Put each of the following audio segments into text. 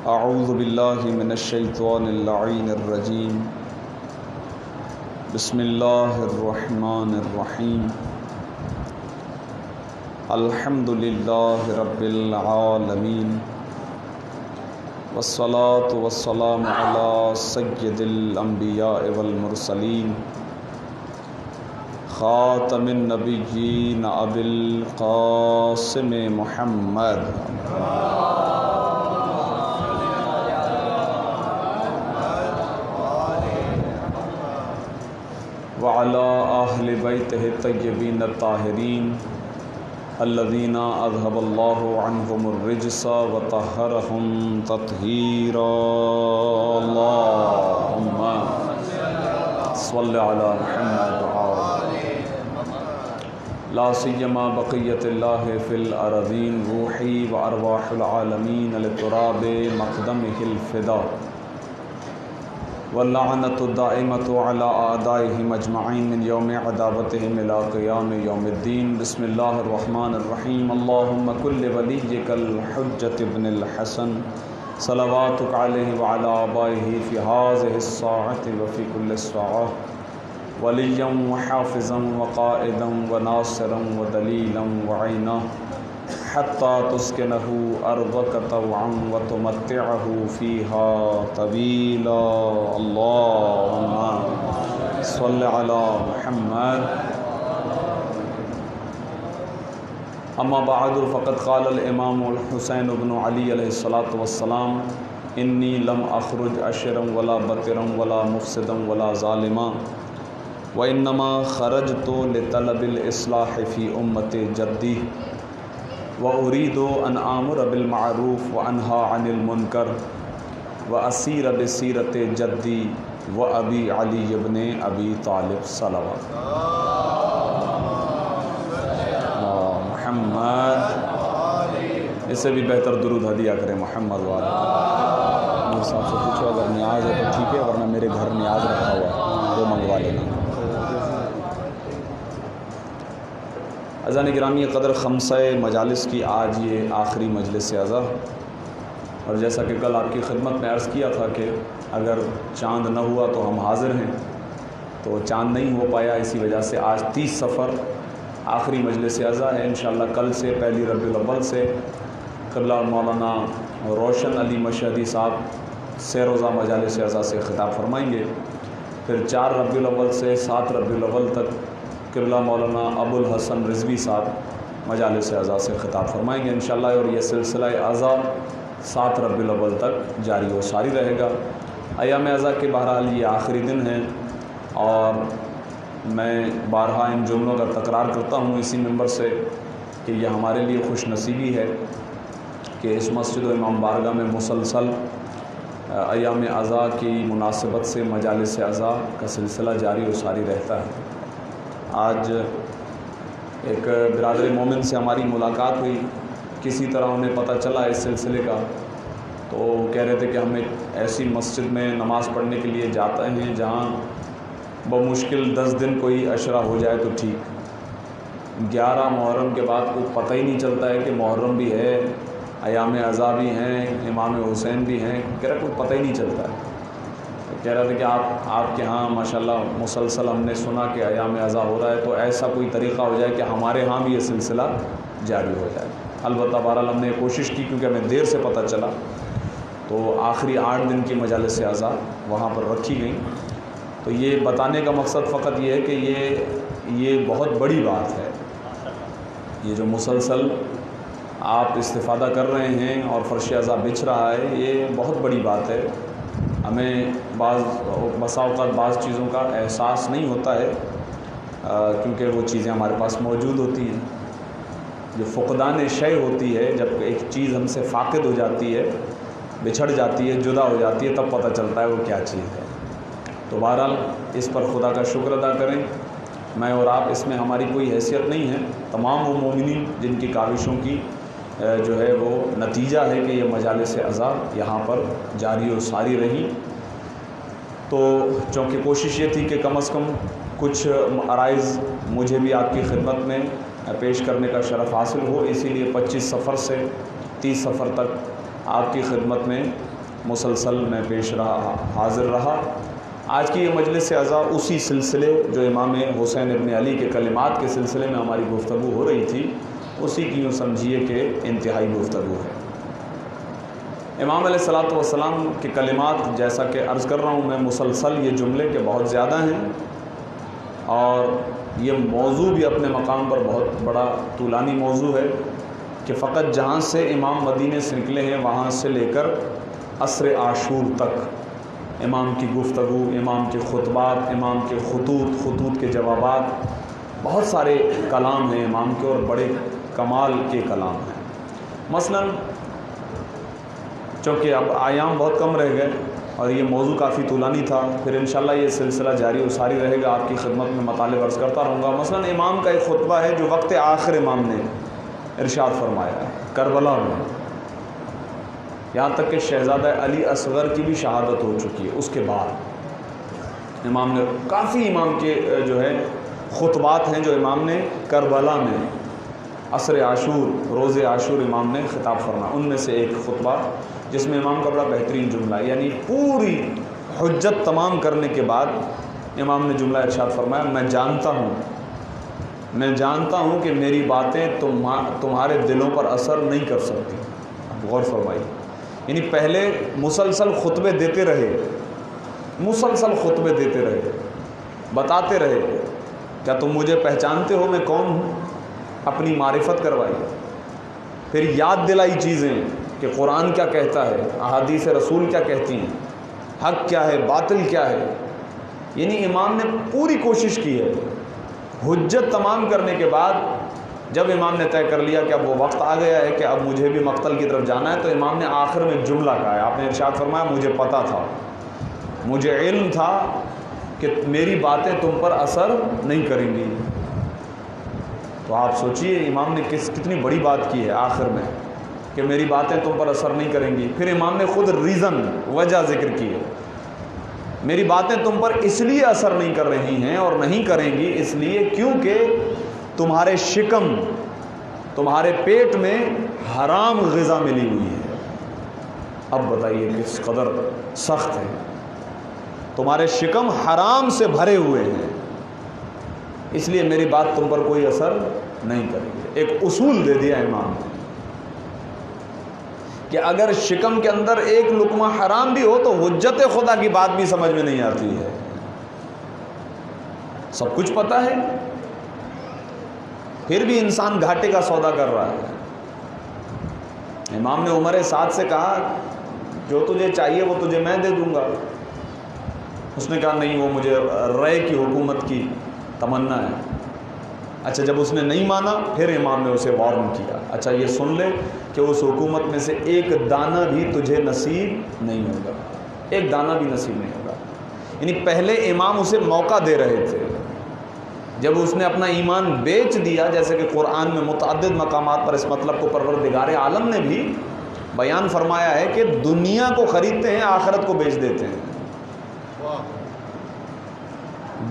اعوذ باللہ من الشیطان اللعین الرجیم بسم اللہ الرحمن الرحیم الحمد للہ رب العالمین والصلاة والسلام علی سید الانبیاء والمرسلین خاتم النبیین ابی القاسم محمد وعلى أهل بيته الطيبين الطاهرين الذين أذهب الله عنهم الرجس وطهرهم تطهيرا اللهم صل على محمد لا سيما بقية الله في الأرضين روحي وأرواح العالمين لتراب مقدمه الفداء واللعنة الدائمة على أعدائهم أجمعين من يوم عداوتهم إلى قيام يوم الدين بسم الله الرحمن الرحيم اللهم كل وليك الحجة ابن الحسن صلواتك عليه وعلى آبائه في هذه الساعة وفي كل الساعة وليا وحافظا وقائدا وناصرا ودليلا وعينا حتى تسكنه أرضك طوعا وتمتعه فيها طويلا اللهم صل على محمد أما بعد فقد قال الإمام الحسين بن علي عليه الصلاة والسلام إني لم أخرج أشرا ولا بطرا ولا مفسدا ولا ظالما وإنما خرجت لطلب الإصلاح في أمة جدي وأريد أن آمر بالمعروف وأنهى عن المنكر وأسير بسيرة جدي وأبي علي بن أبي طالب صلوات محمد اس سے بھی بہتر درود ہدیہ کریں محمد والے میرے صاحب سے پوچھو اگر نیاز ہے تو ٹھیک ہے ورنہ میرے گھر نیاز رکھا ہوا ہے وہ منگوا لینا اذان گرامی قدر خمسہ مجالس کی آج یہ آخری مجلس اعزا اور جیسا کہ کل آپ کی خدمت میں عرض کیا تھا کہ اگر چاند نہ ہوا تو ہم حاضر ہیں تو چاند نہیں ہو پایا اسی وجہ سے آج 30 صفر آخری مجلس اعزا ہے انشاءاللہ کل سے پہلی ربیع الاول سے قبلہ مولانا روشن علی مشہدی صاحب سہ روزہ مجالس اعزا سے خطاب فرمائیں گے پھر 4 ربیع الاول سے 7 ربیع الاول تک قبلہ مولانا ابو الحسن رضوی صاحب مجالس اعزا سے خطاب فرمائیں گے انشاءاللہ اور یہ سلسلہ اعزا 7 ربیع الاول تک جاری و ساری رہے گا ایام اعزا کے بہرحال یہ آخری دن ہیں اور میں بارہا ان جملوں کا تکرار کرتا ہوں اسی منبر سے کہ یہ ہمارے لیے خوش نصیبی ہے کہ اس مسجد و امام بارگاہ میں مسلسل ایام اعزا کی مناسبت سے مجالس اعزا کا سلسلہ جاری و ساری رہتا ہے آج ایک برادر مومن سے ہماری ملاقات ہوئی کسی طرح انہیں پتہ چلا اس سلسلے کا تو وہ کہہ رہے تھے کہ ہم ایک ایسی مسجد میں نماز پڑھنے کے لیے جاتے ہیں جہاں بمشکل 10 دن کوئی عشرہ ہو جائے تو ٹھیک 11 محرم کے بعد کوئی پتہ ہی نہیں چلتا ہے کہ محرم بھی ہے ایام اعزا بھی ہیں امام حسین بھی ہیں کہہ رہا کوئی پتہ ہی نہیں چلتا ہے کہہ رہا تھا کہ آپ کے ہاں ماشاءاللہ مسلسل ہم نے سنا کہ ایام اعزا ہو رہا ہے تو ایسا کوئی طریقہ ہو جائے کہ ہمارے ہاں بھی یہ سلسلہ جاری ہو جائے البتہ بہرحال ہم نے کوشش کی کیونکہ ہمیں دیر سے پتہ چلا تو آخری 8 دن کی مجالس اعزا وہاں پر رکھی گئیں تو یہ بتانے کا مقصد فقط یہ ہے کہ یہ بہت بڑی بات ہے یہ جو مسلسل آپ استفادہ کر رہے ہیں اور فرش اعزا بچھ رہا ہے یہ بہت بڑی بات ہے ہمیں بسا اوقات بعض چیزوں کا احساس نہیں ہوتا ہے کیونکہ وہ چیزیں ہمارے پاس موجود ہوتی ہیں جو فقدان شے ہوتی ہے جب ایک چیز ہم سے فاقد ہو جاتی ہے بچھڑ جاتی ہے جدا ہو جاتی ہے تب پتہ چلتا ہے وہ کیا چیز ہے تو بہرحال اس پر خدا کا شکر ادا کریں میں اور آپ اس میں ہماری کوئی حیثیت نہیں ہے تمام وہ مومنین جن کی کاوشوں کی جو ہے وہ نتیجہ ہے کہ یہ مجالس اعزا یہاں پر جاری و ساری رہی تو چونکہ کوشش یہ تھی کہ کم از کم کچھ عرائض مجھے بھی آپ کی خدمت میں پیش کرنے کا شرف حاصل ہو، اسی لیے 25 صفر سے 30 صفر تک آپ کی خدمت میں مسلسل میں پیش رہا، حاضر رہا۔ آج کی یہ مجلس اعزاء اسی سلسلے جو امام حسین ابن علی کے کلمات کے سلسلے میں ہماری گفتگو ہو رہی تھی، اسی کی یوں سمجھیے کہ انتہائی گفتگو ہے۔ امام علیہ الصلوۃ والسلام کے کلمات، جیسا کہ عرض کر رہا ہوں میں مسلسل، یہ جملے کے بہت زیادہ ہیں، اور یہ موضوع بھی اپنے مقام پر بہت بڑا طولانی موضوع ہے کہ فقط جہاں سے امام مدینے سے نکلے ہیں وہاں سے لے کر عصر عاشور تک امام کی گفتگو، امام کے خطبات، امام کے خطوط کے جوابات، بہت سارے کلام ہیں امام کے، اور بڑے کمال کے کلام ہیں۔ مثلاً چونکہ اب ایام بہت کم رہ گئے اور یہ موضوع کافی طولانی تھا، پھر انشاءاللہ یہ سلسلہ جاری و ساری رہے گا، آپ کی خدمت میں مطالب عرض کرتا رہوں گا۔ مثلاً امام کا ایک خطبہ ہے جو وقت آخر امام نے ارشاد فرمایا ہے کربلا میں، یہاں تک کہ شہزادہ علی اصغر کی بھی شہادت ہو چکی ہے۔ اس کے بعد امام نے کافی، امام کے جو ہے خطبات ہیں جو امام نے کربلا میں عصر عاشور، روز عاشور امام نے خطاب فرمایا، ان میں سے ایک خطبہ جس میں امام کا بڑا بہترین جملہ ہے، یعنی پوری حجت تمام کرنے کے بعد امام نے جملہ ارشاد فرمایا، میں جانتا ہوں کہ میری باتیں تمہارے دلوں پر اثر نہیں کر سکتی۔ غور فرمائیے، یعنی پہلے مسلسل خطبے دیتے رہے، بتاتے رہے کیا تم مجھے پہچانتے ہو میں کون ہوں، اپنی معرفت کروائی، پھر یاد دلائی چیزیں کہ قرآن کیا کہتا ہے، احادیث رسول کیا کہتی ہیں، حق کیا ہے، باطل کیا ہے۔ یعنی امام نے پوری کوشش کی ہے۔ حجت تمام کرنے کے بعد جب امام نے طے کر لیا کہ اب وہ وقت آ گیا ہے کہ اب مجھے بھی مقتل کی طرف جانا ہے، تو امام نے آخر میں جملہ کہا ہے۔ آپ نے ارشاد فرمایا، مجھے پتہ تھا، مجھے علم تھا کہ میری باتیں تم پر اثر نہیں کریں گی۔ تو آپ سوچئے امام نے کتنی بڑی بات کی ہے آخر میں کہ میری باتیں تم پر اثر نہیں کریں گی۔ پھر امام نے خود وجہ ذکر کی ہے، میری باتیں تم پر اس لیے اثر نہیں کر رہی ہیں اور نہیں کریں گی، اس لیے کیونکہ تمہارے شکم، تمہارے پیٹ میں حرام غذا ملی ہوئی ہے۔ اب بتائیے کس قدر سخت ہے، تمہارے شکم حرام سے بھرے ہوئے ہیں، اس لیے میری بات تم پر کوئی اثر نہیں کرے گی۔ ایک اصول دے دیا امام نے کہ اگر شکم کے اندر ایک لقمہ حرام بھی ہو تو حجت خدا کی بات بھی سمجھ میں نہیں آتی ہے۔ سب کچھ پتہ ہے، پھر بھی انسان گھاٹے کا سودا کر رہا ہے۔ امام نے عمر سعد سے کہا، جو تجھے چاہیے وہ تجھے میں دے دوں گا۔ اس نے کہا نہیں، وہ مجھے رائے کی حکومت کی تمنا ہے۔ اچھا، جب اس نے نہیں مانا پھر امام نے اسے وارن کیا، اچھا یہ سن لے کہ اس حکومت میں سے ایک دانہ بھی تجھے نصیب نہیں ہوگا، ایک دانہ بھی نصیب نہیں ہوگا۔ یعنی پہلے امام اسے موقع دے رہے تھے، جب اس نے اپنا ایمان بیچ دیا، جیسے کہ قرآن میں متعدد مقامات پر اس مطلب کو پروردگار عالم نے بھی بیان فرمایا ہے کہ دنیا کو خریدتے ہیں، آخرت کو بیچ دیتے ہیں۔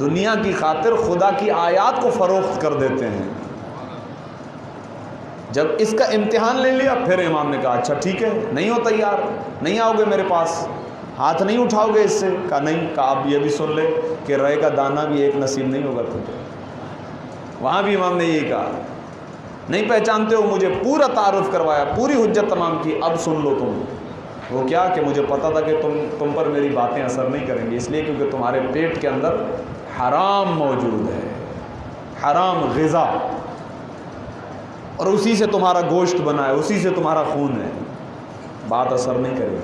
دنیا کی خاطر خدا کی آیات کو فروخت کر دیتے ہیں۔ جب اس کا امتحان لے لیا پھر امام نے کہا اچھا ٹھیک ہے، نہیں ہو تیار، نہیں آؤ گے میرے پاس، ہاتھ نہیں اٹھاؤ گے اس سے؟ کہا نہیں۔ کہا اب یہ بھی سن لے کہ رائے کا دانہ بھی ایک نصیب نہیں ہوگا تجھے۔ وہاں بھی امام نے یہی کہا، نہیں پہچانتے ہو مجھے، پورا تعارف کروایا، پوری حجت تمام کی، اب سن لو تم۔ وہ کیا کہ مجھے پتا تھا کہ تم پر میری باتیں اثر نہیں کریں گی، اس لیے کیونکہ تمہارے پیٹ کے اندر حرام موجود ہے، حرام غذا، اور اسی سے تمہارا گوشت بنا ہے، اسی سے تمہارا خون ہے، بات اثر نہیں کرے گی۔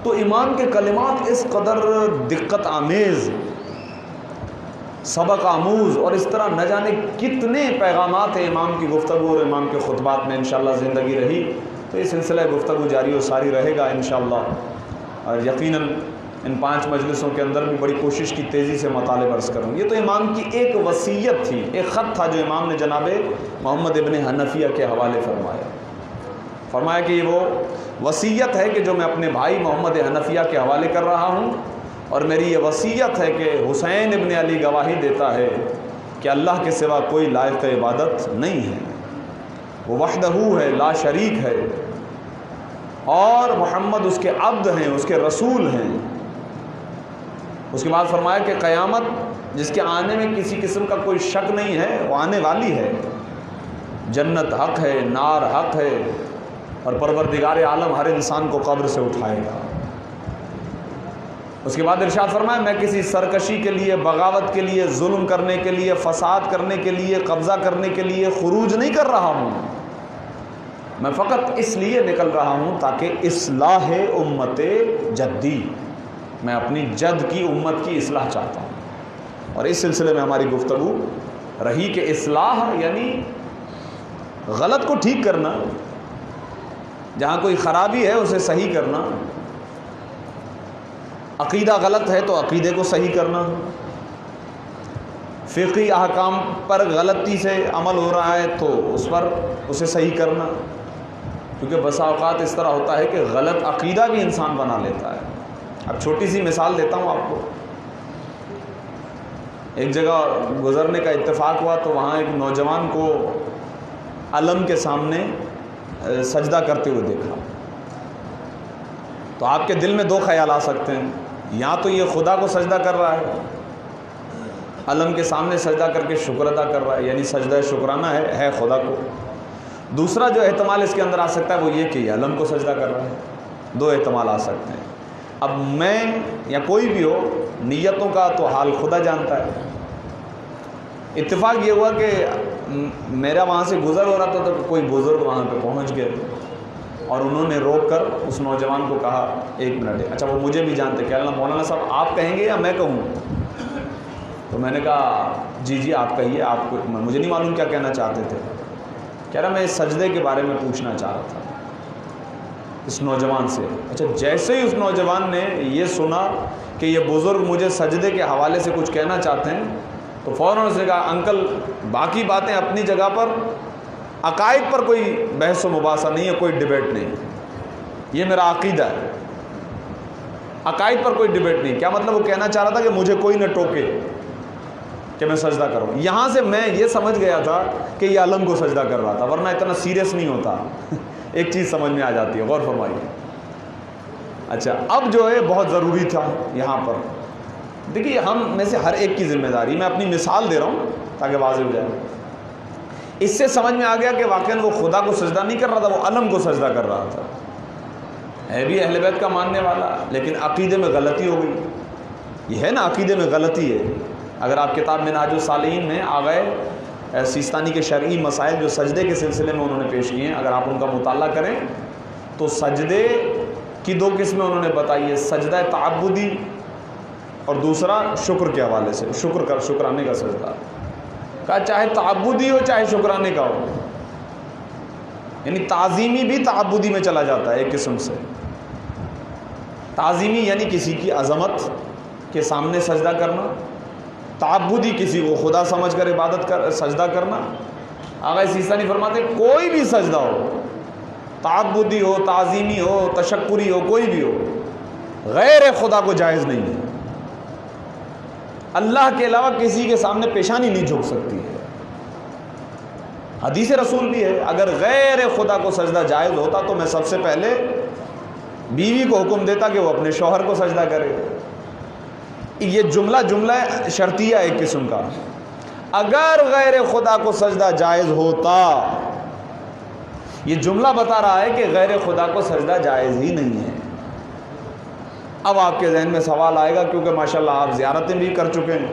تو امام کے کلمات اس قدر دقت آمیز، سبق آموز، اور اس طرح نہ جانے کتنے پیغامات ہیں امام کی گفتگو اور امام کے خطبات میں۔ انشاءاللہ زندگی رہی تو یہ سلسلہ گفتگو جاری و ساری رہے گا انشاءاللہ، اور یقیناً ان 5 مجلسوں کے اندر بھی بڑی کوشش کی تیزی سے مطالب عرض کروں۔ یہ تو امام کی ایک وصیت تھی، ایک خط تھا جو امام نے جناب محمد ابن حنفیہ کے حوالے فرمایا کہ یہ وہ وصیت ہے کہ جو میں اپنے بھائی محمد حنفیہ کے حوالے کر رہا ہوں، اور میری یہ وصیت ہے کہ حسین ابن علی گواہی دیتا ہے کہ اللہ کے سوا کوئی لائق عبادت نہیں ہے، وہ وحدہ ہے، لا شریک ہے، اور محمد اس کے عبد ہیں، اس کے رسول ہیں۔ اس کے بعد فرمایا کہ قیامت جس کے آنے میں کسی قسم کا کوئی شک نہیں ہے وہ آنے والی ہے، جنت حق ہے، نار حق ہے، اور پروردگار عالم ہر انسان کو قبر سے اٹھائے گا۔ اس کے بعد ارشاد فرمایا میں کسی سرکشی کے لیے، بغاوت کے لیے، ظلم کرنے کے لیے، فساد کرنے کے لیے، قبضہ کرنے کے لیے خروج نہیں کر رہا ہوں، میں فقط اس لیے نکل رہا ہوں تاکہ اصلاح امت جدی، میں اپنی جد کی امت کی اصلاح چاہتا ہوں۔ اور اس سلسلے میں ہماری گفتگو رہی کہ اصلاح یعنی غلط کو ٹھیک کرنا، جہاں کوئی خرابی ہے اسے صحیح کرنا، عقیدہ غلط ہے تو عقیدے کو صحیح کرنا، فقہی احکام پر غلطی سے عمل ہو رہا ہے تو اس پر اسے صحیح کرنا، کیونکہ بسا اوقات اس طرح ہوتا ہے کہ غلط عقیدہ بھی انسان بنا لیتا ہے۔ اب چھوٹی سی مثال دیتا ہوں آپ کو، ایک جگہ گزرنے کا اتفاق ہوا تو وہاں ایک نوجوان کو علم کے سامنے سجدہ کرتے ہوئے دیکھا، تو آپ کے دل میں دو خیال آ سکتے ہیں، یا تو یہ خدا کو سجدہ کر رہا ہے، علم کے سامنے سجدہ کر کے شکر ادا کر رہا ہے، یعنی سجدہ شکرانہ ہے خدا کو۔ دوسرا جو احتمال اس کے اندر آ سکتا ہے وہ یہ کہ یہ علم کو سجدہ کر رہا ہے۔ دو احتمال آ سکتے ہیں۔ اب میں یا کوئی بھی ہو، نیتوں کا تو حال خدا جانتا ہے۔ اتفاق یہ ہوا کہ میرا وہاں سے گزر ہو رہا تھا تو کوئی بزرگ وہاں پہ پہنچ گئے اور انہوں نے روک کر اس نوجوان کو کہا ایک منٹ، اچھا وہ مجھے بھی جانتے، کہہ رہا مولانا صاحب آپ کہیں گے یا میں کہوں؟ تو میں نے کہا جی آپ کہیے، آپ کو مجھے نہیں معلوم کیا کہنا چاہتے تھے۔ کہہ رہا میں اس سجدے کے بارے میں پوچھنا چاہ رہا تھا اس نوجوان سے۔ اچھا جیسے ہی اس نوجوان نے یہ سنا کہ یہ بزرگ مجھے سجدے کے حوالے سے کچھ کہنا چاہتے ہیں تو فوراً اس نے کہا انکل باقی باتیں اپنی جگہ پر، عقائد پر کوئی بحث و مباحثہ نہیں ہے، کوئی ڈیبیٹ نہیں، یہ میرا عقیدہ ہے، عقائد پر کوئی ڈیبیٹ نہیں۔ کیا مطلب وہ کہنا چاہ رہا تھا کہ مجھے کوئی نہ ٹوکے کہ میں سجدہ کروں۔ یہاں سے میں یہ سمجھ گیا تھا کہ یہ علم کو سجدہ کر رہا تھا، ورنہ اتنا سیریس نہیں ہوتا۔ ایک چیز سمجھ میں آ جاتی ہے، غور فرمائیے۔ اچھا اب جو ہے بہت ضروری تھا یہاں پر، دیکھیے ہم میں سے ہر ایک کی ذمہ داری، میں اپنی مثال دے رہا ہوں تاکہ واضح ہو جائے۔ اس سے سمجھ میں آ گیا کہ واقعاً وہ خدا کو سجدہ نہیں کر رہا تھا، وہ علم کو سجدہ کر رہا تھا۔ ہے بھی اہل بیت کا ماننے والا، لیکن عقیدے میں غلطی ہو گئی۔ یہ ہے نا عقیدے میں غلطی ہے۔ اگر آپ کتاب منہاج الصالحین میں آغائے سیستانی کے شرعی مسائل جو سجدے کے سلسلے میں انہوں نے پیش کیے ہیں، اگر آپ ان کا مطالعہ کریں تو سجدے کی دو قسمیں انہوں نے بتائی ہے، سجدہ تعبدی اور دوسرا شکر کے حوالے سے، شکرانے کا سجدہ۔ کہا چاہے تعبدی ہو چاہے شکرانے کا ہو، یعنی تعظیمی بھی تعبدی میں چلا جاتا ہے۔ ایک قسم سے تعظیمی یعنی کسی کی عظمت کے سامنے سجدہ کرنا، تعبدی کسی کو خدا سمجھ کر سجدہ کرنا۔ آغا سیستانی فرماتے ہیں کوئی بھی سجدہ ہو، تعبدی ہو، تعظیمی ہو، تشکری ہو، کوئی بھی ہو، غیر خدا کو جائز نہیں ہے۔ اللہ کے علاوہ کسی کے سامنے پیشانی نہیں جھک سکتی ہے۔ حدیث رسول بھی ہے، اگر غیر خدا کو سجدہ جائز ہوتا تو میں سب سے پہلے بیوی کو حکم دیتا کہ وہ اپنے شوہر کو سجدہ کرے۔ یہ جملہ شرطیہ ایک قسم کا، اگر غیر خدا کو سجدہ جائز ہوتا، یہ جملہ بتا رہا ہے کہ غیر خدا کو سجدہ جائز ہی نہیں ہے۔ اب آپ کے ذہن میں سوال آئے گا، کیونکہ ماشاءاللہ آپ زیارتیں بھی کر چکے ہیں،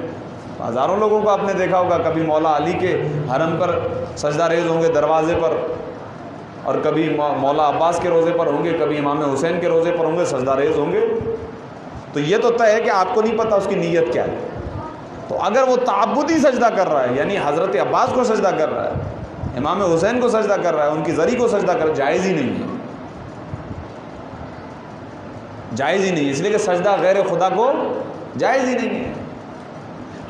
ہزاروں لوگوں کو آپ نے دیکھا ہوگا، کبھی مولا علی کے حرم پر سجدہ ریز ہوں گے دروازے پر، اور کبھی مولا عباس کے روزے پر ہوں گے، کبھی امام حسین کے روزے پر ہوں گے، سجدہ ریز ہوں گے۔ تو یہ تو طے ہے کہ آپ کو نہیں پتہ اس کی نیت کیا ہے۔ تو اگر وہ تعبدی سجدہ کر رہا ہے، یعنی حضرت عباس کو سجدہ کر رہا ہے، امام حسین کو سجدہ کر رہا ہے، ان کی زری کو سجدہ کر رہا ہے، جائز ہی نہیں ہے، جائز ہی نہیں، اس لیے کہ سجدہ غیر خدا کو جائز ہی نہیں ہے۔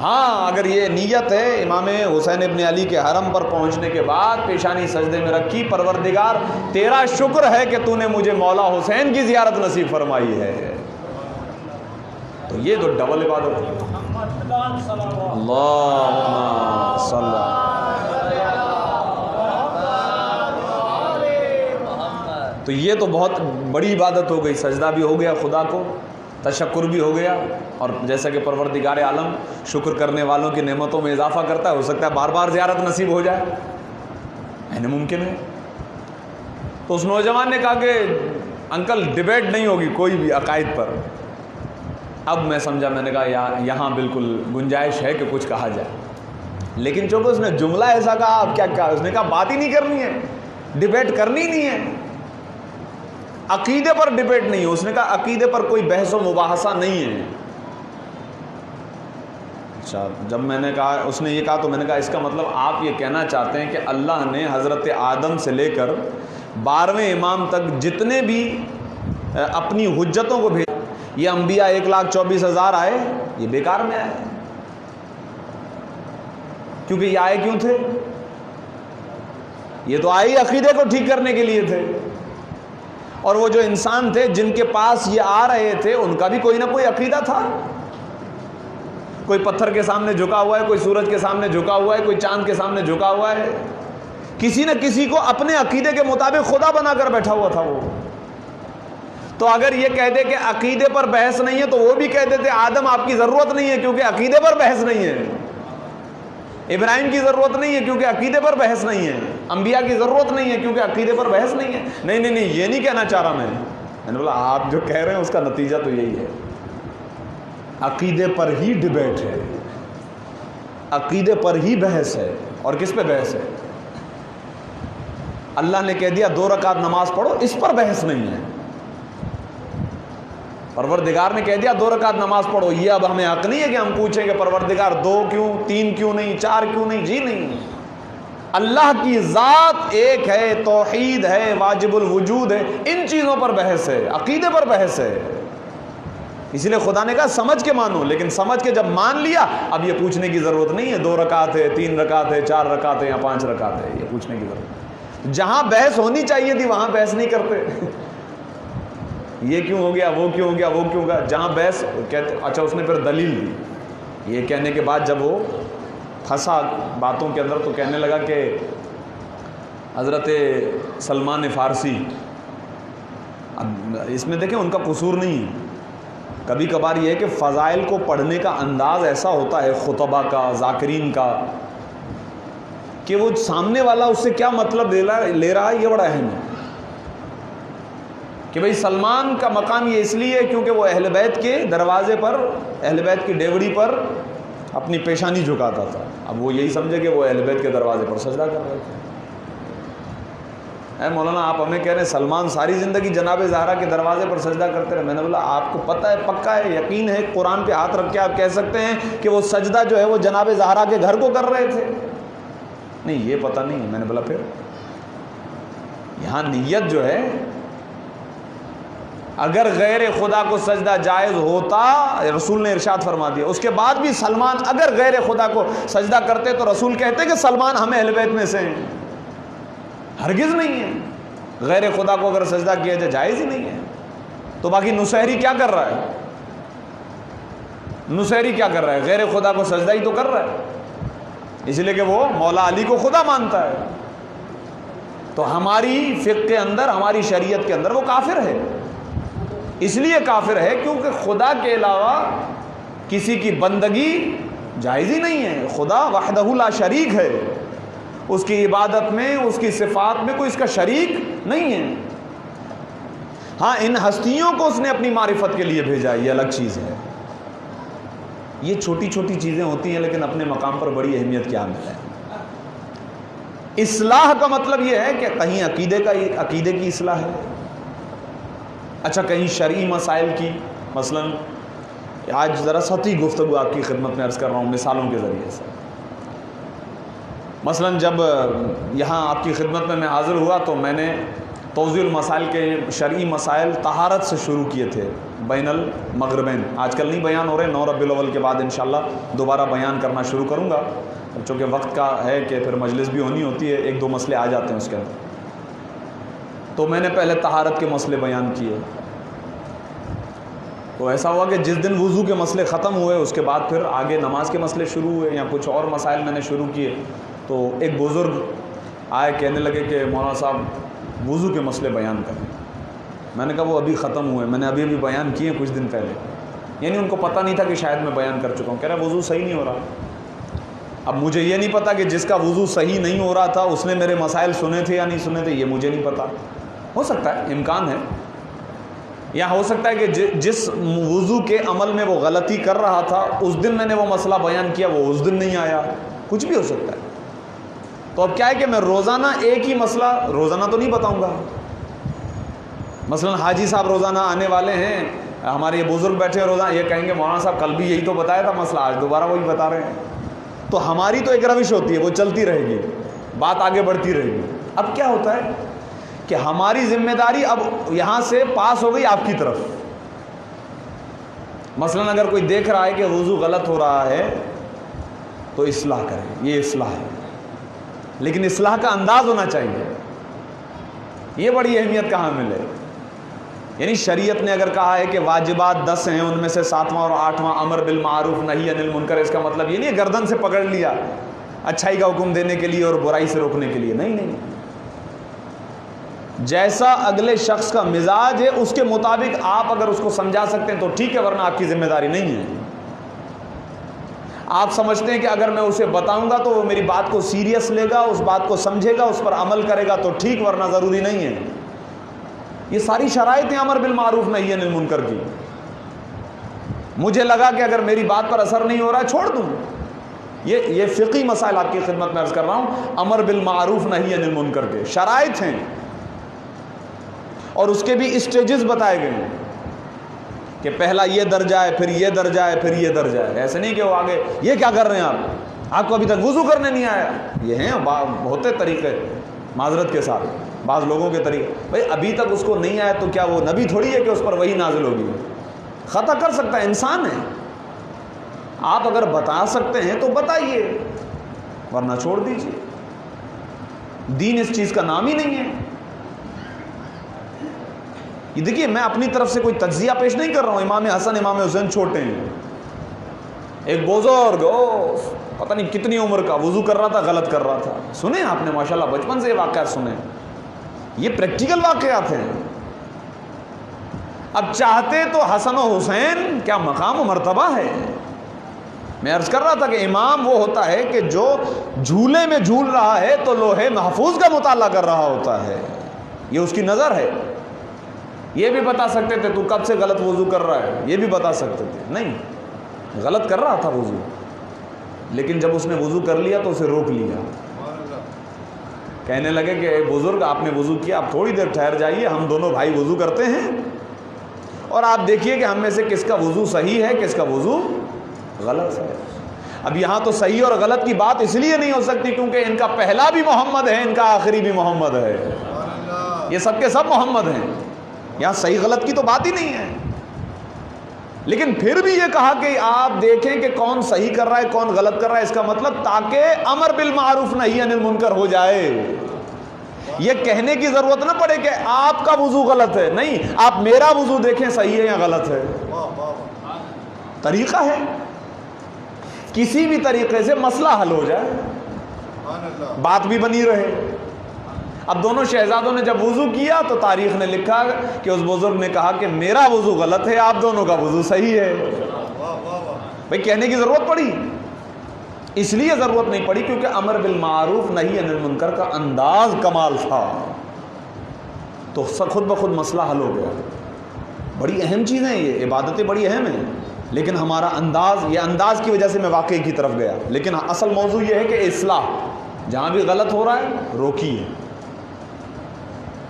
ہاں اگر یہ نیت ہے امام حسین ابن علی کے حرم پر پہنچنے کے بعد پیشانی سجدے میں رکھی، پروردگار تیرا شکر ہے کہ تو نے مجھے مولا حسین کی زیارت نصیب فرمائی ہے، تو یہ تو ڈبل عبادت ہے۔ اللہم صلی۔ تو یہ تو بہت بڑی عبادت ہو گئی، سجدہ بھی ہو گیا خدا کو، تشکر بھی ہو گیا، اور جیسا کہ پروردگار عالم شکر کرنے والوں کی نعمتوں میں اضافہ کرتا ہے، ہو سکتا ہے بار بار زیارت نصیب ہو جائے، یعنی ممکن ہے۔ تو اس نوجوان نے کہا کہ انکل ڈیبیٹ نہیں ہوگی کوئی بھی عقائد پر۔ اب میں سمجھا، میں نے کہا یہاں بالکل گنجائش ہے کہ کچھ کہا جائے، لیکن چونکہ اس نے جملہ ایسا کہا، اب کیا کہا؟ اس نے کہا بات ہی نہیں کرنی ہے، ڈیبیٹ کرنی نہیں ہے، عقیدے پر ڈیبیٹ نہیں ہے۔ اس نے کہا عقیدے پر کوئی بحث و مباحثہ نہیں ہے۔ اچھا، جب میں نے کہا، اس نے یہ کہا تو میں نے کہا اس کا مطلب آپ یہ کہنا چاہتے ہیں کہ اللہ نے حضرت آدم سے لے کر 12ویں امام تک جتنے بھی اپنی حجتوں کو بھیجا، یہ انبیاء 1,24,000 آئے، یہ بیکار میں آئے، کیونکہ یہ آئے کیوں تھے؟ یہ تو آئے عقیدے کو ٹھیک کرنے کے لیے تھے، اور وہ جو انسان تھے جن کے پاس یہ آ رہے تھے ان کا بھی کوئی نہ کوئی عقیدہ تھا۔ کوئی پتھر کے سامنے جھکا ہوا ہے، کوئی سورج کے سامنے جھکا ہوا ہے، کوئی چاند کے سامنے جھکا ہوا ہے، کسی نہ کسی کو اپنے عقیدے کے مطابق خدا بنا کر بیٹھا ہوا تھا وہ۔ تو اگر یہ کہہ دے کہ عقیدے پر بحث نہیں ہے تو وہ بھی کہہ دیتے آدم آپ کی ضرورت نہیں ہے کیونکہ عقیدے پر بحث نہیں ہے، ابراہیم کی ضرورت نہیں ہے کیونکہ عقیدے پر بحث نہیں ہے، انبیاء کی ضرورت نہیں ہے کیونکہ عقیدے پر بحث نہیں ہے۔ نہیں نہیں نہیں، یہ نہیں کہنا چاہ رہا میں نے بولا آپ جو کہہ رہے ہیں اس کا نتیجہ تو یہی ہے، عقیدے پر ہی ڈیبیٹ ہے، عقیدے پر ہی بحث ہے۔ اور کس پہ بحث ہے؟ اللہ نے کہہ دیا 2 رکعت نماز پڑھو، اس پر بحث نہیں ہے۔ پروردگار نے کہہ دیا 2 رکعت نماز پڑھو، یہ اب ہمیں حق نہیں ہے کہ ہم پوچھیں کہ پروردگار 2 کیوں، 3 کیوں نہیں، 4 کیوں نہیں، جی نہیں۔ اللہ کی ذات ایک ہے، توحید ہے، واجب الوجود ہے، ان چیزوں پر بحث ہے، عقیدے پر بحث ہے۔ اس لیے خدا نے کہا سمجھ کے مانو، لیکن سمجھ کے جب مان لیا اب یہ پوچھنے کی ضرورت نہیں ہے 2 رکعت ہے، 3 رکعت ہے، 4 رکعت ہے یا 5 رکعت ہے، یہ پوچھنے کی ضرورت۔ جہاں بحث ہونی چاہیے تھی وہاں بحث نہیں کرتے، یہ کیوں ہو گیا، وہ کیوں ہو گیا، وہ کیوں گیا، جہاں بحث کہتے۔ اچھا، اس نے پھر دلیل دی، یہ کہنے کے بعد جب وہ پھنسا باتوں کے اندر تو کہنے لگا کہ حضرت سلمان فارسی، اب اس میں دیکھیں ان کا قصور نہیں ہے، کبھی کبھار یہ ہے کہ فضائل کو پڑھنے کا انداز ایسا ہوتا ہے خطبہ کا، ذاکرین کا، کہ وہ سامنے والا اس سے کیا مطلب لے رہا ہے یہ بڑا اہم ہے۔ کہ بھئی سلمان کا مقام یہ اس لیے کیونکہ وہ اہل بیت کے دروازے پر، اہل بیت کی ڈیوڑی پر اپنی پیشانی جھکاتا تھا، اب وہ یہی سمجھے کہ وہ اہل بیت کے دروازے پر سجدہ کر رہے تھے۔ اے مولانا آپ ہمیں کہہ رہے ہیں سلمان ساری زندگی جناب زہرا کے دروازے پر سجدہ کرتے رہے، میں نے بولا آپ کو پتہ ہے، پکا ہے، یقین ہے، قرآن پہ ہاتھ رکھ کے آپ کہہ سکتے ہیں کہ وہ سجدہ جو ہے وہ جناب زہرا کے گھر کو کر رہے تھے؟ نہیں، یہ پتہ نہیں ہے۔ میں نے بولا پھر یہاں نیت جو ہے، اگر غیر خدا کو سجدہ جائز ہوتا رسول نے ارشاد فرما دیا، اس کے بعد بھی سلمان اگر غیر خدا کو سجدہ کرتے تو رسول کہتے کہ سلمان ہم اہل بیت میں سے ہیں، ہرگز نہیں ہے۔ غیر خدا کو اگر سجدہ کیا جائے جائز ہی نہیں ہے۔ تو باقی نصیری کیا کر رہا ہے؟ نصیری کیا کر رہا ہے؟ غیر خدا کو سجدہ ہی تو کر رہا ہے، اس لیے کہ وہ مولا علی کو خدا مانتا ہے۔ تو ہماری فقہ کے اندر، ہماری شریعت کے اندر وہ کافر ہے، اس لیے کافر ہے کیونکہ خدا کے علاوہ کسی کی بندگی جائز ہی نہیں ہے۔ خدا وحدہ لا شریک ہے، اس کی عبادت میں، اس کی صفات میں کوئی اس کا شریک نہیں ہے۔ ہاں، ان ہستیوں کو اس نے اپنی معرفت کے لیے بھیجا، یہ الگ چیز ہے۔ یہ چھوٹی چھوٹی چیزیں ہوتی ہیں لیکن اپنے مقام پر بڑی اہمیت کیا ہے۔ اصلاح کا مطلب یہ ہے کہ کہیں عقیدے کی اصلاح ہے، اچھا کہیں شرعی مسائل کی، مثلا آج ذرا سطحی گفتگو آپ کی خدمت میں عرض کر رہا ہوں مثالوں کے ذریعے سے۔ مثلا جب یہاں آپ کی خدمت میں حاضر ہوا تو میں نے توضیح المسائل کے شرعی مسائل طہارت سے شروع کیے تھے، بین المغربین۔ آج کل نہیں بیان ہو رہے، 9 ربیع الاول کے بعد انشاءاللہ دوبارہ بیان کرنا شروع کروں گا، چونکہ وقت کا ہے کہ پھر مجلس بھی ہونی ہوتی ہے، 1-2 مسئلے آ جاتے ہیں اس کے اندر۔ تو میں نے پہلے طہارت کے مسئلے بیان کیے، تو ایسا ہوا کہ جس دن وضو کے مسئلے ختم ہوئے اس کے بعد پھر آگے نماز کے مسئلے شروع ہوئے یا کچھ اور مسائل میں نے شروع کیے، تو ایک بزرگ آئے، کہنے لگے کہ مولانا صاحب وضو کے مسئلے بیان کریں۔ میں نے کہا وہ ابھی ختم ہوئے، میں نے ابھی بیان کیے کچھ دن پہلے. یعنی ان کو پتہ نہیں تھا کہ شاید میں بیان کر چکا ہوں. کہہ رہا وضو صحیح نہیں ہو رہا. اب مجھے یہ نہیں پتا کہ جس کا وضو صحیح نہیں ہو رہا تھا اس نے میرے مسائل سنے تھے یا نہیں سنے تھے، یہ مجھے نہیں پتا. ہو سکتا ہے، امکان ہے، یا ہو سکتا ہے کہ جس وضو کے عمل میں وہ غلطی کر رہا تھا اس دن میں نے وہ مسئلہ بیان کیا، وہ اس دن نہیں آیا. کچھ بھی ہو سکتا ہے. تو اب کیا ہے کہ میں روزانہ ایک ہی مسئلہ روزانہ تو نہیں بتاؤں گا. مثلا حاجی صاحب روزانہ آنے والے ہیں، ہمارے یہ بزرگ بیٹھے ہیں روزانہ، یہ کہیں گے مولانا صاحب کل بھی یہی تو بتایا تھا مسئلہ، آج دوبارہ وہی بتا رہے ہیں. تو ہماری تو ایک روش ہوتی ہے، وہ چلتی رہے گی، بات آگے بڑھتی رہے گی. اب کیا ہوتا ہے کہ ہماری ذمہ داری اب یہاں سے پاس ہو گئی آپ کی طرف. مثلا اگر کوئی دیکھ رہا ہے کہ وضو غلط ہو رہا ہے تو اصلاح کرے، یہ اصلاح ہے. لیکن اصلاح کا انداز ہونا چاہیے. یہ بڑی اہمیت کا حامل ہے. یعنی شریعت نے اگر کہا ہے کہ واجبات 10 ہیں، ان میں سے 7واں اور 8واں امر بالمعروف نہی عن المنکر، اس کا مطلب یہ نہیں ہے گردن سے پکڑ لیا اچھائی کا حکم دینے کے لیے اور برائی سے روکنے کے لیے. نہیں، جیسا اگلے شخص کا مزاج ہے اس کے مطابق آپ اگر اس کو سمجھا سکتے ہیں تو ٹھیک ہے، ورنہ آپ کی ذمہ داری نہیں ہے. آپ سمجھتے ہیں کہ اگر میں اسے بتاؤں گا تو وہ میری بات کو سیریس لے گا، اس بات کو سمجھے گا، اس پر عمل کرے گا تو ٹھیک، ورنہ ضروری نہیں ہے. یہ ساری شرائط ہیں امر بالمعروف نہی عن المنکر کی. مجھے لگا کہ اگر میری بات پر اثر نہیں ہو رہا ہے چھوڑ دوں. یہ فقہی مسائل آپ کی خدمت میں عرض کر رہا ہوں. امر بالمعروف نہی عن المنکر کے شرائط ہیں اور اس کے بھی اسٹیجز بتائے گئے ہیں کہ پہلا یہ درجہ ہے، پھر یہ درجہ ہے، پھر یہ درجہ ہے. ایسے نہیں کہ وہ آگے یہ کیا کر رہے ہیں آپ کو ابھی تک وضو کرنے نہیں آیا. یہ ہیں ہوتے طریقے، معذرت کے ساتھ بعض لوگوں کے طریقے. بھائی ابھی تک اس کو نہیں آیا تو کیا وہ نبی تھوڑی ہے کہ اس پر وہی نازل ہوگی؟ خطا کر سکتا ہے، انسان ہے. آپ اگر بتا سکتے ہیں تو بتائیے، ورنہ چھوڑ دیجیے. دین اس چیز کا نام ہی نہیں ہے. یہ دیکھیے میں اپنی طرف سے کوئی تجزیہ پیش نہیں کر رہا ہوں. امام حسن امام حسین چھوٹے ہیں، ایک بزرگ پتہ نہیں کتنی عمر کا وضو کر رہا تھا، غلط کر رہا تھا. سنیں آپ نے ماشاءاللہ بچپن سے یہ واقعات سنے، یہ پریکٹیکل واقعات ہیں. اب چاہتے تو حسن و حسین کیا مقام و مرتبہ ہے. میں عرض کر رہا تھا کہ امام وہ ہوتا ہے کہ جو جھولے میں جھول رہا ہے تو لوہے محفوظ کا مطالعہ کر رہا ہوتا ہے. یہ اس کی نظر ہے. یہ بھی بتا سکتے تھے تو کب سے غلط وضو کر رہا ہے، یہ بھی بتا سکتے تھے. نہیں، غلط کر رہا تھا وضو، لیکن جب اس نے وضو کر لیا تو اسے روک لیا. کہنے لگے کہ اے بزرگ آپ نے وضو کیا، آپ تھوڑی دیر ٹھہر جائیے، ہم دونوں بھائی وضو کرتے ہیں اور آپ دیکھیے کہ ہم میں سے کس کا وضو صحیح ہے، کس کا وضو غلط ہے. اب یہاں تو صحیح اور غلط کی بات اس لیے نہیں ہو سکتی کیونکہ ان کا پہلا بھی محمد ہے، ان کا آخری بھی محمد ہے. یہ سب کے سب محمد ہیں. یہاں صحیح غلط کی تو بات ہی نہیں ہے. لیکن پھر بھی یہ کہا کہ آپ دیکھیں کہ کون صحیح کر رہا ہے کون غلط کر رہا ہے. اس کا مطلب تاکہ امر بالمعروف نہی عن المنکر ہو جائے. یہ کہنے کی ضرورت نہ پڑے کہ آپ کا وضو غلط ہے. نہیں، آپ میرا وضو دیکھیں صحیح ہے یا غلط ہے. طریقہ ہے، کسی بھی طریقے سے مسئلہ حل ہو جائے، بات بھی بنی رہے. اب دونوں شہزادوں نے جب وضو کیا تو تاریخ نے لکھا کہ اس بزرگ نے کہا کہ میرا وضو غلط ہے، آپ دونوں کا وضو صحیح ہے. بھئی کہنے کی ضرورت پڑی؟ اس لیے ضرورت نہیں پڑی کیونکہ امر بالمعروف نہی عن المنکر کا انداز کمال تھا، تو خود بخود مسئلہ حل ہو گیا. بڑی اہم چیزیں یہ عبادتیں بڑی اہم ہیں، لیکن ہمارا انداز، یہ انداز کی وجہ سے میں واقعے کی طرف گیا. لیکن اصل موضوع یہ ہے کہ اصلاح، جہاں بھی غلط ہو رہا ہے روکیے.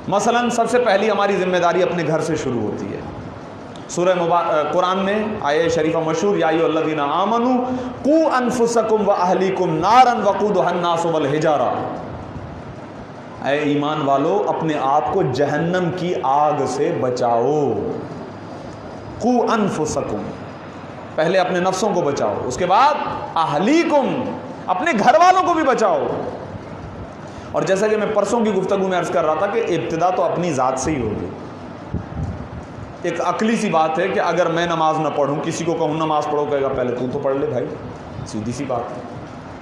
مثلا سب سے پہلی ہماری ذمہ داری اپنے گھر سے شروع ہوتی ہے. سورہ قرآن میں آیہ شریفہ مشہور، یا ایھا الذین آمنوا قوا انفسکم واہلیکم نارا وقودھا الناس والحجارہ، اے ایمان والو اپنے آپ کو جہنم کی آگ سے بچاؤ. قوا انفسکم، پہلے اپنے نفسوں کو بچاؤ، اس کے بعد اہلیکم، اپنے گھر والوں کو بھی بچاؤ. اور جیسا کہ میں پرسوں کی گفتگو میں عرض کر رہا تھا کہ ابتدا تو اپنی ذات سے ہی ہوگی. ایک عقلی سی بات ہے کہ اگر میں نماز نہ پڑھوں، کسی کو کہوں نماز پڑھو، کہے گا پہلے تو پڑھ لے بھائی. سیدھی سی بات ہے.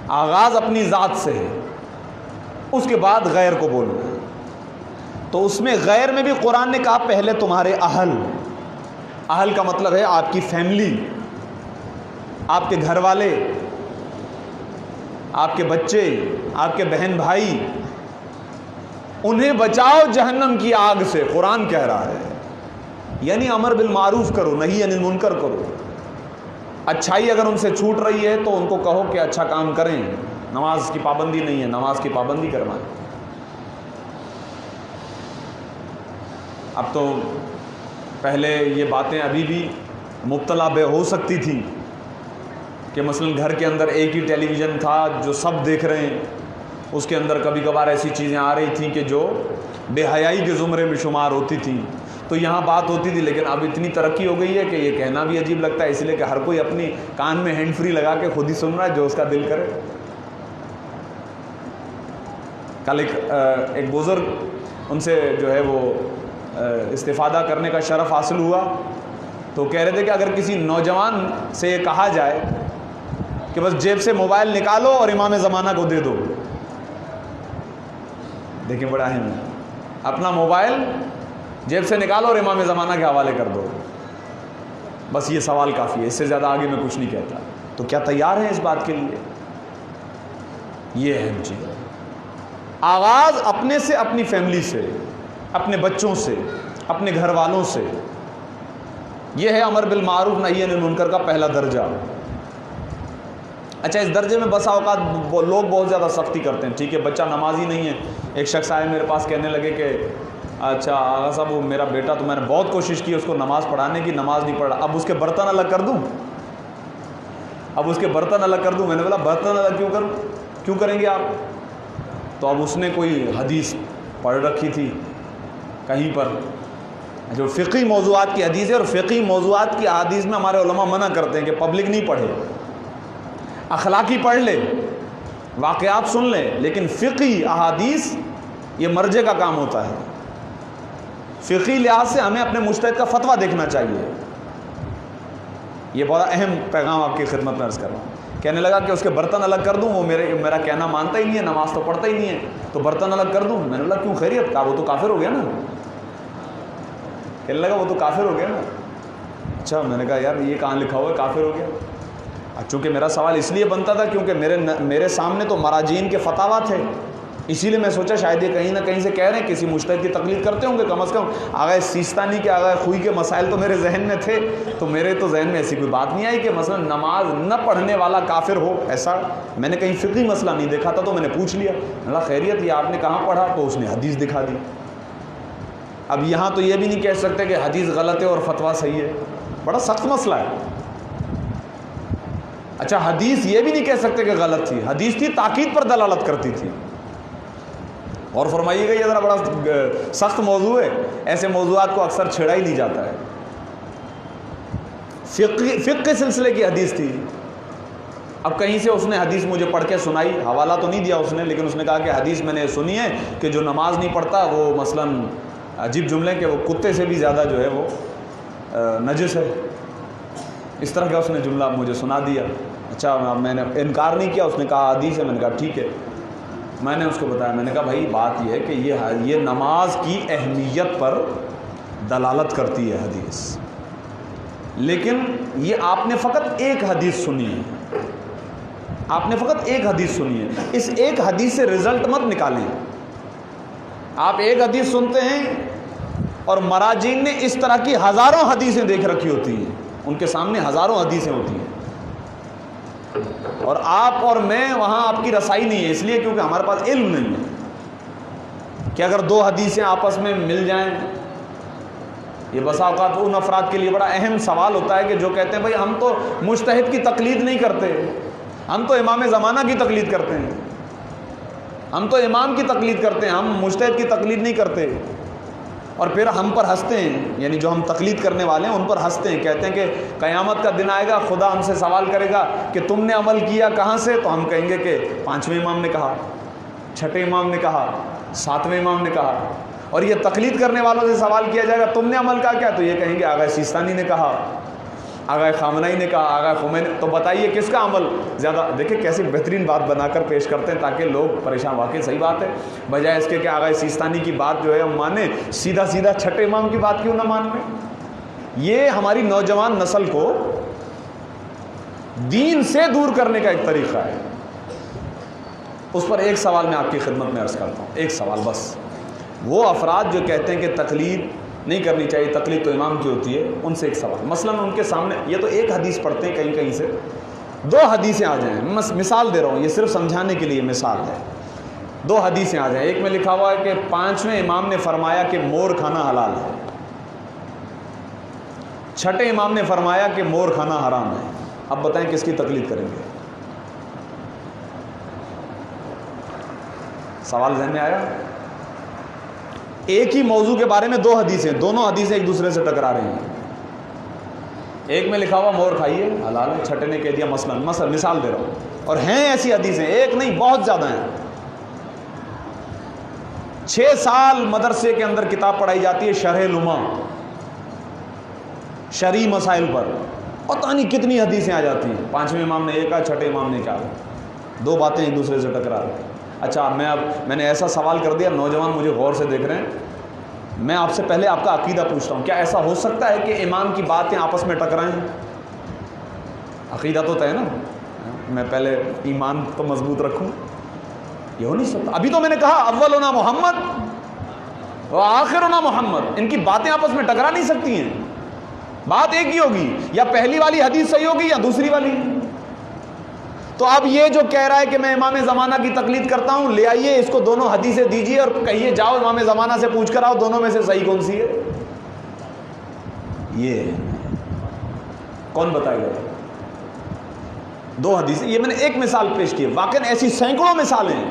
آغاز اپنی ذات سے ہے، اس کے بعد غیر کو بولو. تو اس میں غیر میں بھی قرآن نے کہا پہلے تمہارے اہل. اہل کا مطلب ہے آپ کی فیملی، آپ کے گھر والے، آپ کے بچے، آپ کے بہن بھائی، انہیں بچاؤ جہنم کی آگ سے. قرآن کہہ رہا ہے، یعنی امر بالمعروف کرو، نہی عن المنکر کرو. اچھائی اگر ان سے چھوٹ رہی ہے تو ان کو کہو کہ اچھا کام کریں. نماز کی پابندی نہیں ہے، نماز کی پابندی کروائیں. اب تو پہلے یہ باتیں ابھی بھی مبتلا بے ہو سکتی تھی کہ مثلا گھر کے اندر ایک ہی ٹیلی ویژن تھا جو سب دیکھ رہے ہیں، اس کے اندر کبھی کبھار ایسی چیزیں آ رہی تھیں کہ جو بے حیائی کے زمرے میں شمار ہوتی تھیں، تو یہاں بات ہوتی تھی. لیکن اب اتنی ترقی ہو گئی ہے کہ یہ کہنا بھی عجیب لگتا ہے، اس لیے کہ ہر کوئی اپنی کان میں ہینڈ فری لگا کے خود ہی سن رہا ہے جو اس کا دل کرے. کل ایک بزرگ، ان سے جو ہے وہ استفادہ کرنے کا شرف حاصل ہوا، تو کہہ رہے تھے کہ اگر کسی نوجوان سے یہ کہا جائے کہ بس جیب سے موبائل نکالو اور امام زمانہ کو دے دو، دیکھیں بڑا اہم ہے، اپنا موبائل جیب سے نکالو اور امام زمانہ کے حوالے کر دو، بس یہ سوال کافی ہے، اس سے زیادہ آگے میں کچھ نہیں کہتا. تو کیا تیار ہیں اس بات کے لیے؟ یہ اہم چیز ہے. آغاز اپنے سے، اپنی فیملی سے، اپنے بچوں سے، اپنے گھر والوں سے. یہ ہے امر بالمعروف نہی عن المنکر کا پہلا درجہ. اچھا، اس درجے میں بسا اوقات لوگ بہت زیادہ سختی کرتے ہیں. ٹھیک ہے، بچہ نمازی نہیں ہے. ایک شخص آئے میرے پاس، کہنے لگے کہ اچھا آغا صاحب، وہ میرا بیٹا تو میں نے بہت کوشش کی اس کو نماز پڑھانے کی، نماز نہیں پڑھ رہا، اب اس کے برتن الگ کر دوں، اب اس کے برتن الگ کر دوں. میں نے بولا برتن الگ کیوں کروں، کیوں کریں گے آپ؟ تو اب اس نے کوئی حدیث پڑھ رکھی تھی کہیں پر جو فقہی موضوعات کی حدیث ہے، اور فقہی موضوعات کی حدیث میں ہمارے علماء منع کرتے ہیں کہ پبلک نہیں پڑھے، اخلاقی پڑھ لے، واقعات سن لے، لیکن فقہی احادیث یہ مرجع کا کام ہوتا ہے. فقہی لحاظ سے ہمیں اپنے مجتہد کا فتویٰ دیکھنا چاہیے. یہ بڑا اہم پیغام آپ کی خدمت میں عرض کر رہا ہوں. کہنے لگا کہ اس کے برتن الگ کر دوں، وہ میرا کہنا مانتا ہی نہیں ہے، نماز تو پڑھتا ہی نہیں ہے، تو برتن الگ کر دوں. میں نے بولا کیوں، خیریت؟ کہا وہ تو کافر ہو گیا نا. کہنے لگا وہ تو کافر ہو گیا نا. اچھا، میں نے کہا یار یہ کہاں لکھا ہوا ہے کافر ہو گیا؟ چونکہ میرا سوال اس لیے بنتا تھا کیونکہ میرے سامنے تو مراجعین کے فتاویٰ تھے، اسی لیے میں سوچا شاید یہ کہیں نہ کہیں سے کہہ رہے ہیں، کسی مجتہد کی تقلید کرتے ہوں گے. کم از کم آغا سیستانی کے، آغا خوئی کے مسائل تو میرے ذہن میں تھے، تو میرے تو ذہن میں ایسی کوئی بات نہیں آئی کہ مثلا نماز نہ پڑھنے والا کافر ہو. ایسا میں نے کہیں فقہی مسئلہ نہیں دیکھا تھا، تو میں نے پوچھ لیا. اللہ خیریت، یہ آپ نے کہاں پڑھا؟ تو اس نے حدیث دکھا دی. اب یہاں تو یہ بھی نہیں کہہ سکتے کہ حدیث غلط ہے اور فتویٰ صحیح ہے، بڑا سخت مسئلہ ہے. اچھا، حدیث یہ بھی نہیں کہہ سکتے کہ غلط تھی، حدیث تھی تاکید پر دلالت کرتی تھی. اور فرمائیے گا، یہ ذرا بڑا سخت موضوع ہے، ایسے موضوعات کو اکثر چھیڑا ہی نہیں جاتا ہے. فقہ کے سلسلے کی حدیث تھی. اب کہیں سے اس نے حدیث مجھے پڑھ کے سنائی، حوالہ تو نہیں دیا اس نے، لیکن اس نے کہا کہ حدیث میں نے سنی ہے کہ جو نماز نہیں پڑھتا وہ مثلاً عجیب جملے کہ وہ کتے سے بھی زیادہ جو ہے وہ نجس ہے. اس طرح کا اس نے جملہ مجھے سنا دیا. اچھا، میں نے انکار نہیں کیا، اس نے کہا حدیث ہے، میں نے کہا ٹھیک ہے. میں نے اس کو بتایا، میں نے کہا بھائی بات یہ ہے کہ یہ نماز کی اہمیت پر دلالت کرتی ہے حدیث، لیکن یہ آپ نے فقط ایک حدیث سنی ہے، آپ نے فقط ایک حدیث سنی ہے. اس ایک حدیث سے رزلٹ مت نکالیں. آپ ایک حدیث سنتے ہیں اور مراجعین نے اس طرح کی ہزاروں حدیثیں دیکھ رکھی ہوتی ہیں، ان کے سامنے ہزاروں حدیثیں ہوتی ہیں، اور آپ اور میں وہاں آپ کی رسائی نہیں ہے. اس لیے کیونکہ ہمارے پاس علم نہیں ہے کہ اگر دو حدیثیں آپس میں مل جائیں. یہ بسا اوقات ان افراد کے لیے بڑا اہم سوال ہوتا ہے کہ جو کہتے ہیں بھائی ہم تو مجتہد کی تقلید نہیں کرتے، ہم تو امام زمانہ کی تقلید کرتے ہیں، ہم تو امام کی تقلید کرتے ہیں، ہم مجتہد کی تقلید نہیں کرتے. اور پھر ہم پر ہنستے ہیں، یعنی جو ہم تقلید کرنے والے ہیں ان پر ہنستے ہیں، کہتے ہیں کہ قیامت کا دن آئے گا، خدا ہم سے سوال کرے گا کہ تم نے عمل کیا کہاں سے؟ تو ہم کہیں گے کہ 5ویں امام نے کہا، 6ٹھے امام نے کہا، 7ویں امام نے کہا. اور یہ تقلید کرنے والوں سے سوال کیا جائے گا تم نے عمل کیا؟ تو یہ کہیں گے آغا سیستانی نے کہا. آغا خامنئی نے کہا، آغا خمینی، تو بتائیے کس کا عمل زیادہ؟ دیکھیں کیسی بہترین بات بنا کر پیش کرتے ہیں تاکہ لوگ پریشان، واقعی صحیح بات ہے، بجائے اس کے کہ آغا سیستانی کی بات جو ہے ہم مانیں، سیدھا سیدھا چھٹے امام کی بات کیوں نہ مان لیں؟ یہ ہماری نوجوان نسل کو دین سے دور کرنے کا ایک طریقہ ہے۔ اس پر ایک سوال میں آپ کی خدمت میں عرض کرتا ہوں، ایک سوال بس۔ وہ افراد جو کہتے ہیں کہ تقلید نہیں کرنی چاہیے، تقلید تو امام کی ہوتی ہے، ان سے ایک سوال، مثلا ان کے سامنے یہ تو ایک حدیث پڑھتے ہیں کہیں کہیں سے، 2 حدیثیں آ جائیں، مثال دے رہا ہوں، یہ صرف سمجھانے کے لیے مثال ہے، 2 حدیثیں آ جائیں، ایک میں لکھا ہوا ہے کہ 5ویں امام نے فرمایا کہ مور کھانا حلال ہے، 6ٹھے امام نے فرمایا کہ مور کھانا حرام ہے۔ اب بتائیں کس کی تقلید کریں گے؟ سوال ذہن میں آیا؟ ایک ہی موضوع کے بارے میں 2 حدیثیں، دونوں حدیثیں ایک دوسرے سے ٹکرا رہی ہیں، ایک میں لکھا ہوا مور کھائیے حلال ہے، 6ٹھے نے کہہ دیا مثلا مثال دے رہا ہوں، اور ہیں ایسی حدیثیں، ایک نہیں بہت زیادہ ہیں۔ 6 سال مدرسے کے اندر کتاب پڑھائی جاتی ہے شرح لما، شرعی مسائل پر، پتہ نہیں کتنی حدیثیں آ جاتی ہیں، 5ویں امام نے ایک کہا، 6ٹھے امام نے کیا کہا، 2 باتیں ایک دوسرے سے ٹکرا رہی ہیں۔ اچھا میں نے ایسا سوال کر دیا، نوجوان مجھے غور سے دیکھ رہے ہیں، میں آپ سے پہلے آپ کا عقیدہ پوچھتا ہوں، کیا ایسا ہو سکتا ہے کہ امام کی باتیں آپس میں ٹکرائیں؟ عقیدہ تو طے نا، میں پہلے ایمان تو مضبوط رکھوں، یہ ہو نہیں سکتا۔ ابھی تو میں نے کہا اولنا محمد و آخرنا محمد، ان کی باتیں آپس میں ٹکرا نہیں سکتی ہیں، بات ایک ہی ہوگی، یا پہلی والی حدیث صحیح ہوگی یا دوسری والی۔ تو اب یہ جو کہہ رہا ہے کہ میں امام زمانہ کی تقلید کرتا ہوں، لے آئیے اس کو 2 حدیثیں دیجیے اور کہیے جاؤ امام زمانہ سے پوچھ کر آؤ دونوں میں سے صحیح کون سی ہے۔ یہ کون بتائے گا؟ 2 حدیثیں، یہ میں نے ایک مثال پیش کی ہے، واقعی ایسی سینکڑوں مثالیں ہیں،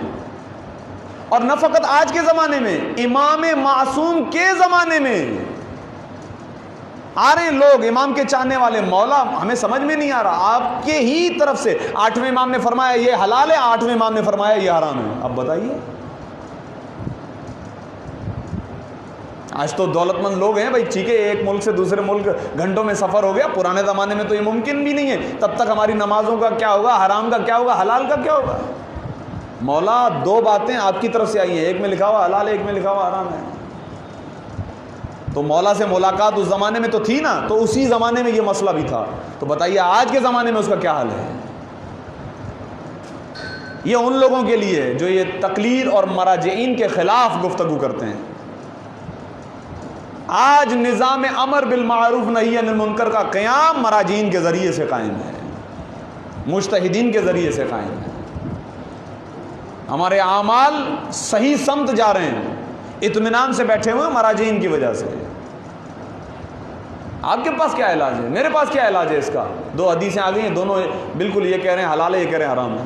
اور نہ فقط آج کے زمانے میں، امام معصوم کے زمانے میں آ رہے ہیں لوگ، امام کے چاہنے والے، مولا ہمیں سمجھ میں نہیں آ رہا، آپ کے ہی طرف سے 8ویں امام نے فرمایا یہ حلال ہے، 8ویں امام نے فرمایا یہ حرام ہے۔ اب بتائیے، آج تو دولت مند لوگ ہیں بھائی، ٹھیک ہے ایک ملک سے دوسرے ملک گھنٹوں میں سفر ہو گیا، پرانے زمانے میں تو یہ ممکن بھی نہیں ہے، تب تک ہماری نمازوں کا کیا ہوگا، حرام کا کیا ہوگا، حلال کا کیا ہوگا؟ مولا 2 باتیں آپ کی طرف سے آئی ہیں، ایک میں لکھا ہوا حلال ہے، ایک میں لکھا ہوا حرام ہے۔ تو مولا سے ملاقات اس زمانے میں تو تھی نا، تو اسی زمانے میں یہ مسئلہ بھی تھا، تو بتائیے آج کے زمانے میں اس کا کیا حال ہے؟ یہ ان لوگوں کے لیے جو یہ تقلید اور مراجعین کے خلاف گفتگو کرتے ہیں۔ آج نظام امر بالمعروف نہی عن المنکر کا قیام مراجعین کے ذریعے سے قائم ہے، مجتہدین کے ذریعے سے قائم ہے، ہمارے اعمال صحیح سمت جا رہے ہیں، اطمینان سے بیٹھے ہوئے مراجعین کی وجہ سے۔ آپ کے پاس کیا علاج ہے؟ میرے پاس کیا علاج ہے اس کا؟ 2 حدیثیں آ گئی ہیں، دونوں بالکل یہ کہہ رہے ہیں حلال ہے، یہ کہہ رہے ہیں حرام ہے۔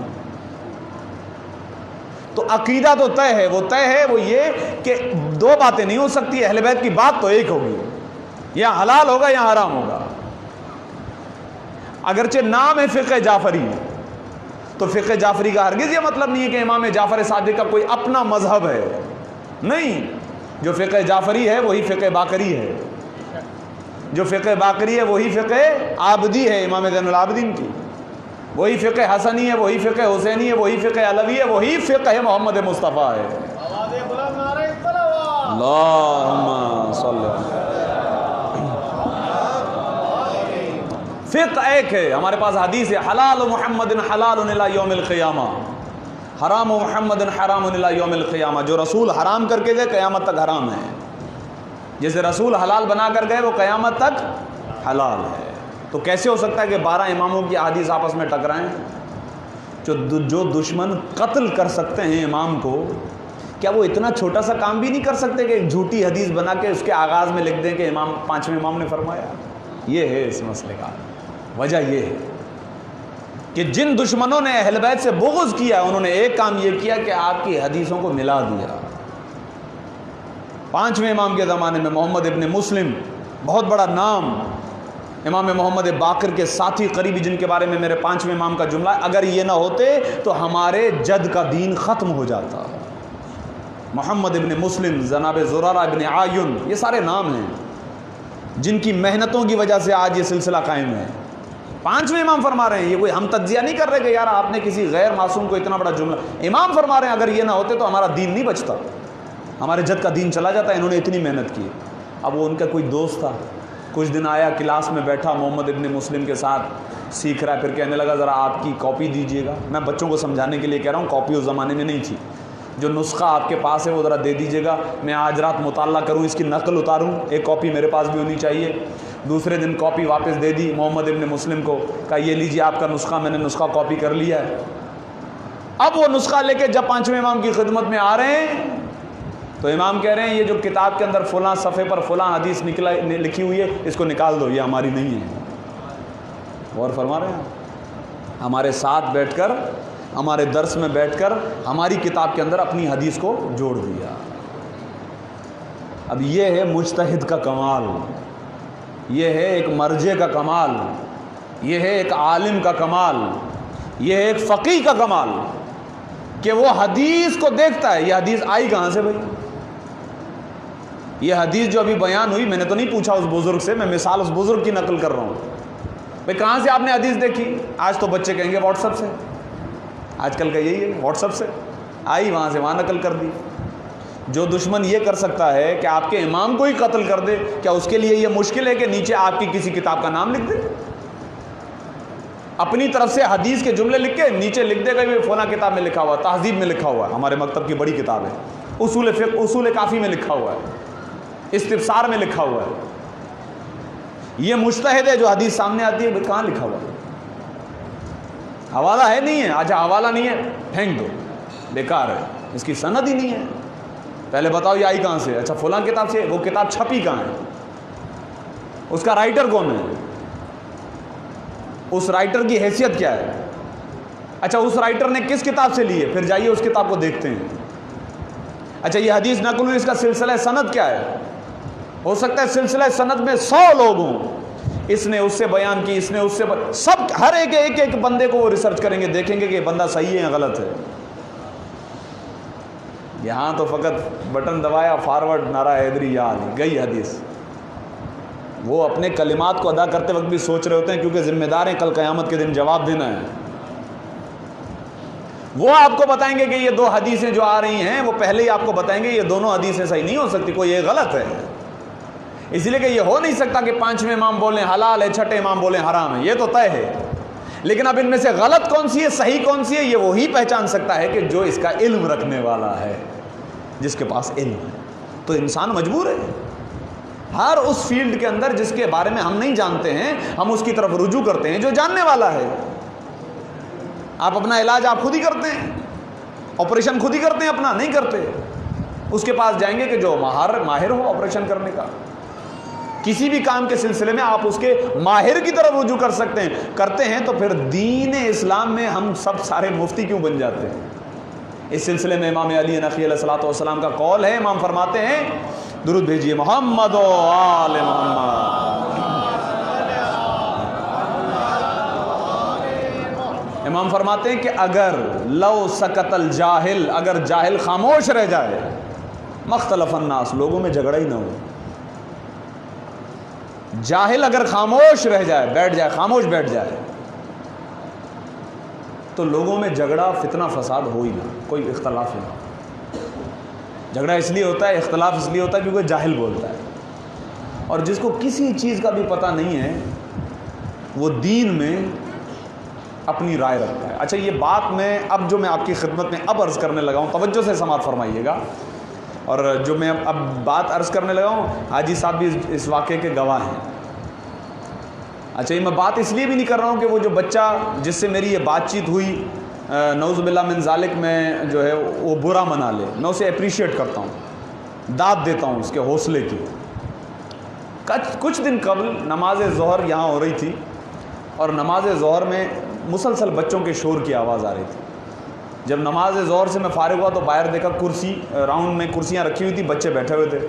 تو عقیدہ تو طے ہے، وہ طے ہے، وہ یہ کہ 2 باتیں نہیں ہو سکتی، اہل بیت کی بات تو ایک ہوگی، یا حلال ہوگا یا حرام ہوگا۔ اگرچہ نام ہے فقہ جعفری، تو فقہ جعفری کا ہرگز یہ مطلب نہیں ہے کہ امام جعفر صادق کا کوئی اپنا مذہب ہے، نہیں، جو فقہ جعفری ہے وہی فقہ باقری ہے، جو فقہ باقری ہے وہی فقہ عابدی ہے امام زین العابدین کی، وہی فقہ حسنی ہے، وہی فقہ حسینی ہے، وہی فقہ علوی ہے، وہی فقہ محمد مصطفیٰ ہے۔ اللہم صلی اللہ، فقہ ایک ہے، ہمارے پاس حدیث ہے حلال محمد حلال الی یوم القیامہ، حرام محمد حرام الی یوم القیامہ، جو رسول حرام کر کے گئے قیامت تک حرام ہے، جیسے رسول حلال بنا کر گئے وہ قیامت تک حلال ہے۔ تو کیسے ہو سکتا ہے کہ 12 اماموں کی احادیث آپس میں ٹکرائیں؟ جو دشمن قتل کر سکتے ہیں امام کو، کیا وہ اتنا چھوٹا سا کام بھی نہیں کر سکتے کہ ایک جھوٹی حدیث بنا کے اس کے آغاز میں لکھ دیں کہ امام 5ویں امام نے فرمایا؟ یہ ہے اس مسئلے کا وجہ، یہ ہے کہ جن دشمنوں نے اہل بیت سے بغض کیا انہوں نے ایک کام یہ کیا کہ آپ کی حدیثوں کو ملا دیا۔ 5ویں امام کے زمانے میں محمد ابن مسلم، بہت بڑا نام، امام محمد باقر کے ساتھی قریبی، جن کے بارے میں میرے 5ویں امام کا جملہ ہے، اگر یہ نہ ہوتے تو ہمارے جد کا دین ختم ہو جاتا۔ محمد ابن مسلم، جناب زرارہ ابن عایون، یہ سارے نام ہیں جن کی محنتوں کی وجہ سے آج یہ سلسلہ قائم ہے. 5ویں امام فرما رہے ہیں. یہ کوئی ہم تجزیہ نہیں کر رہے کہ یار آپ نے کسی غیر معصوم کو اتنا بڑا جملہ. امام فرما رہے ہیں اگر یہ نہ ہوتے تو ہمارا دین نہیں بچتا, ہمارے جد کا دین چلا جاتا. انہوں نے اتنی محنت کی. اب وہ ان کا کوئی دوست تھا, کچھ دن آیا کلاس میں بیٹھا, محمد ابن مسلم کے ساتھ سیکھ رہا ہے, پھر کہنے لگا ذرا آپ کی کاپی دیجیے گا. میں بچوں کو سمجھانے کے لیے کہہ رہا ہوں, کاپی اس زمانے میں نہیں تھی. جو نسخہ آپ کے پاس ہے وہ ذرا دے دیجیے گا, میں آج رات مطالعہ کروں, اس کی نقل اتاروں, ایک کاپی میرے پاس بھی ہونی چاہیے. دوسرے دن کاپی واپس دے دی محمد ابن مسلم کو, کہا یہ لیجیے آپ کا نسخہ, میں نے نسخہ کاپی کر لیا ہے. اب وہ نسخہ لے کے جب 5ویں امام کی خدمت میں آ رہے ہیں تو امام کہہ رہے ہیں یہ جو کتاب کے اندر فلاں صفحے پر فلاں حدیث لکھی ہوئی ہے اس کو نکال دو, یہ ہماری نہیں ہے. غور فرما رہے ہیں, ہمارے ساتھ بیٹھ کر, ہمارے درس میں بیٹھ کر ہماری کتاب کے اندر اپنی حدیث کو جوڑ دیا. اب یہ ہے مجتہد کا کمال, یہ ہے ایک مرجع کا کمال, یہ ہے ایک عالم کا کمال, یہ ہے ایک فقیہ کا کمال کہ وہ حدیث کو دیکھتا ہے. یہ حدیث آئی کہاں سے بھائی؟ یہ حدیث جو ابھی بیان ہوئی, میں نے تو نہیں پوچھا اس بزرگ سے, میں مثال اس بزرگ کی نقل کر رہا ہوں. بھائی کہاں سے آپ نے حدیث دیکھی؟ آج تو بچے کہیں گے واٹس ایپ سے, آج کل کا یہی ہے, واٹس ایپ سے آئی, وہاں سے وہاں نقل کر دی. جو دشمن یہ کر سکتا ہے کہ آپ کے امام کو ہی قتل کر دے, کیا اس کے لیے یہ مشکل ہے کہ نیچے آپ کی کسی کتاب کا نام لکھ دے؟ اپنی طرف سے حدیث کے جملے لکھ کے نیچے لکھ دے گا یہ فلاں کتاب میں لکھا ہوا, تہذیب میں لکھا ہوا ہے, ہمارے مکتب کی بڑی کتاب ہے, اصول فقہ, اصول کافی میں لکھا ہوا ہے, استفسار میں لکھا ہوا ہے. یہ مجتہد ہے جو حدیث سامنے آتی ہے, کہاں لکھا ہوا ہے؟ حوالہ ہے نہیں ہے؟ اچھا حوالہ نہیں ہے, پھینک دو, بیکار ہے, اس کی سند ہی نہیں ہے. پہلے بتاؤ یہ آئی کہاں سے؟ اچھا فلاں کتاب سے. وہ کتاب چھپی کہاں ہے؟ اس کا رائٹر کون ہے؟ اس رائٹر کی حیثیت کیا ہے؟ اچھا اس رائٹر نے کس کتاب سے لی ہے؟ پھر جائیے اس کتاب کو دیکھتے ہیں. اچھا یہ حدیث نقل ہوئی, اس کا سلسلہ سند کیا ہے؟ ہو سکتا ہے سلسلہ سند میں 100 لوگ ہوں, اس نے اس سے بیان کی, اس نے اس سے سب, ہر ایک بندے کو وہ ریسرچ کریں گے, دیکھیں گے کہ یہ بندہ صحیح ہے یا غلط ہے. یہاں تو فقط بٹن دبایا, فارورڈ, نعرہ حیدری, یاد گئی حدیث. وہ اپنے کلمات کو ادا کرتے وقت بھی سوچ رہے ہوتے ہیں کیونکہ ذمہ دار ہیں, کل قیامت کے دن جواب دینا ہے. وہ آپ کو بتائیں گے کہ یہ 2 حدیثیں جو آ رہی ہیں وہ پہلے ہی آپ کو بتائیں گے یہ دونوں حدیثیں صحیح نہیں ہو سکتی, کوئی یہ غلط ہے. اس لیے کہ یہ ہو نہیں سکتا کہ 5ویں امام بولیں حلال ہے, 6ٹھے امام بولیں حرام ہے, یہ تو طے ہے. لیکن اب ان میں سے غلط کون سی ہے, صحیح کون سی ہے, یہ وہی پہچان سکتا ہے کہ جو اس کا علم رکھنے والا ہے, جس کے پاس علم ہے. تو انسان مجبور ہے ہر اس فیلڈ کے اندر جس کے بارے میں ہم نہیں جانتے ہیں, ہم اس کی طرف رجوع کرتے ہیں جو جاننے والا ہے. آپ اپنا علاج آپ خود ہی کرتے ہیں, آپریشن خود ہی کرتے ہیں, اپنا نہیں کرتے. اس کے پاس جائیں گے کہ جو ماہر ہو آپریشن کرنے کا. کسی بھی کام کے سلسلے میں آپ اس کے ماہر کی طرف رجوع کر سکتے ہیں, کرتے ہیں تو پھر دین اسلام میں ہم سب سارے مفتی کیوں بن جاتے ہیں؟ اس سلسلے میں امام علی نقی علیہ الصلوۃ والسلام کا قول ہے. امام فرماتے ہیں, درود بھیجیے محمد و آل محمد. امام فرماتے ہیں کہ اگر لو سکت الجاہل, اگر جاہل خاموش رہ جائے, مختلف الناس, لوگوں میں جھگڑا ہی نہ ہو. جاہل اگر خاموش رہ جائے, بیٹھ جائے, خاموش بیٹھ جائے, تو لوگوں میں جھگڑا, فتنہ, فساد ہو ہی نہ, کوئی اختلاف نہیں. جھگڑا اس لیے ہوتا ہے, اختلاف اس لیے ہوتا ہے کیونکہ جاہل بولتا ہے, اور جس کو کسی چیز کا بھی پتہ نہیں ہے وہ دین میں اپنی رائے رکھتا ہے. اچھا یہ بات میں اب جو میں آپ کی خدمت میں اب عرض کرنے لگا ہوں, توجہ سے سماعت فرمائیے گا, اور جو میں اب بات عرض کرنے لگا ہوں, حاجی صاحب بھی اس واقعے کے گواہ ہیں. اچھا یہ میں بات اس لیے بھی نہیں کر رہا ہوں کہ وہ جو بچہ جس سے میری یہ بات چیت ہوئی, نعوذ باللہ من ذالک, میں جو ہے وہ برا منا لے. میں اسے اپریشیٹ کرتا ہوں, داد دیتا ہوں اس کے حوصلے کی. کچھ دن قبل نماز ظہر یہاں ہو رہی تھی, اور نماز ظہر میں مسلسل بچوں کے شور کی آواز آ رہی تھی. جب نماز ظہر سے میں فارغ ہوا تو باہر دیکھا کرسی, راؤنڈ میں کرسیاں رکھی ہوئی تھی, بچے بیٹھے ہوئے تھے.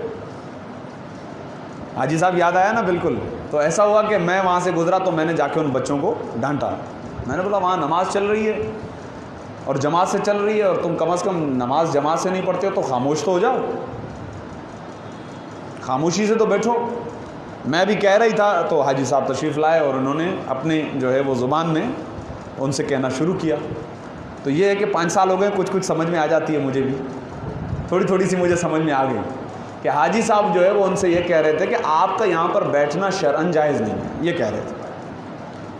حاجی صاحب یاد آیا نا؟ بالکل. تو ایسا ہوا کہ میں وہاں سے گزرا تو میں نے جا کے ان بچوں کو ڈانٹا. میں نے بولا وہاں نماز چل رہی ہے اور جماعت سے چل رہی ہے, اور تم کم از کم نماز جماعت سے نہیں پڑھتے ہو تو خاموش تو ہو جاؤ, خاموشی سے تو بیٹھو. میں بھی کہہ رہی تھا تو حاجی صاحب تشریف لائے اور انہوں نے اپنے جو ہے وہ زبان میں ان سے کہنا شروع کیا. تو یہ ہے کہ 5 سال ہو گئے, کچھ سمجھ میں آ جاتی ہے, مجھے بھی تھوڑی سی مجھے سمجھ میں آ گئی کہ حاجی صاحب جو ہے وہ ان سے یہ کہہ رہے تھے کہ آپ کا یہاں پر بیٹھنا شرعاً جائز نہیں ہے, یہ کہہ رہے تھے.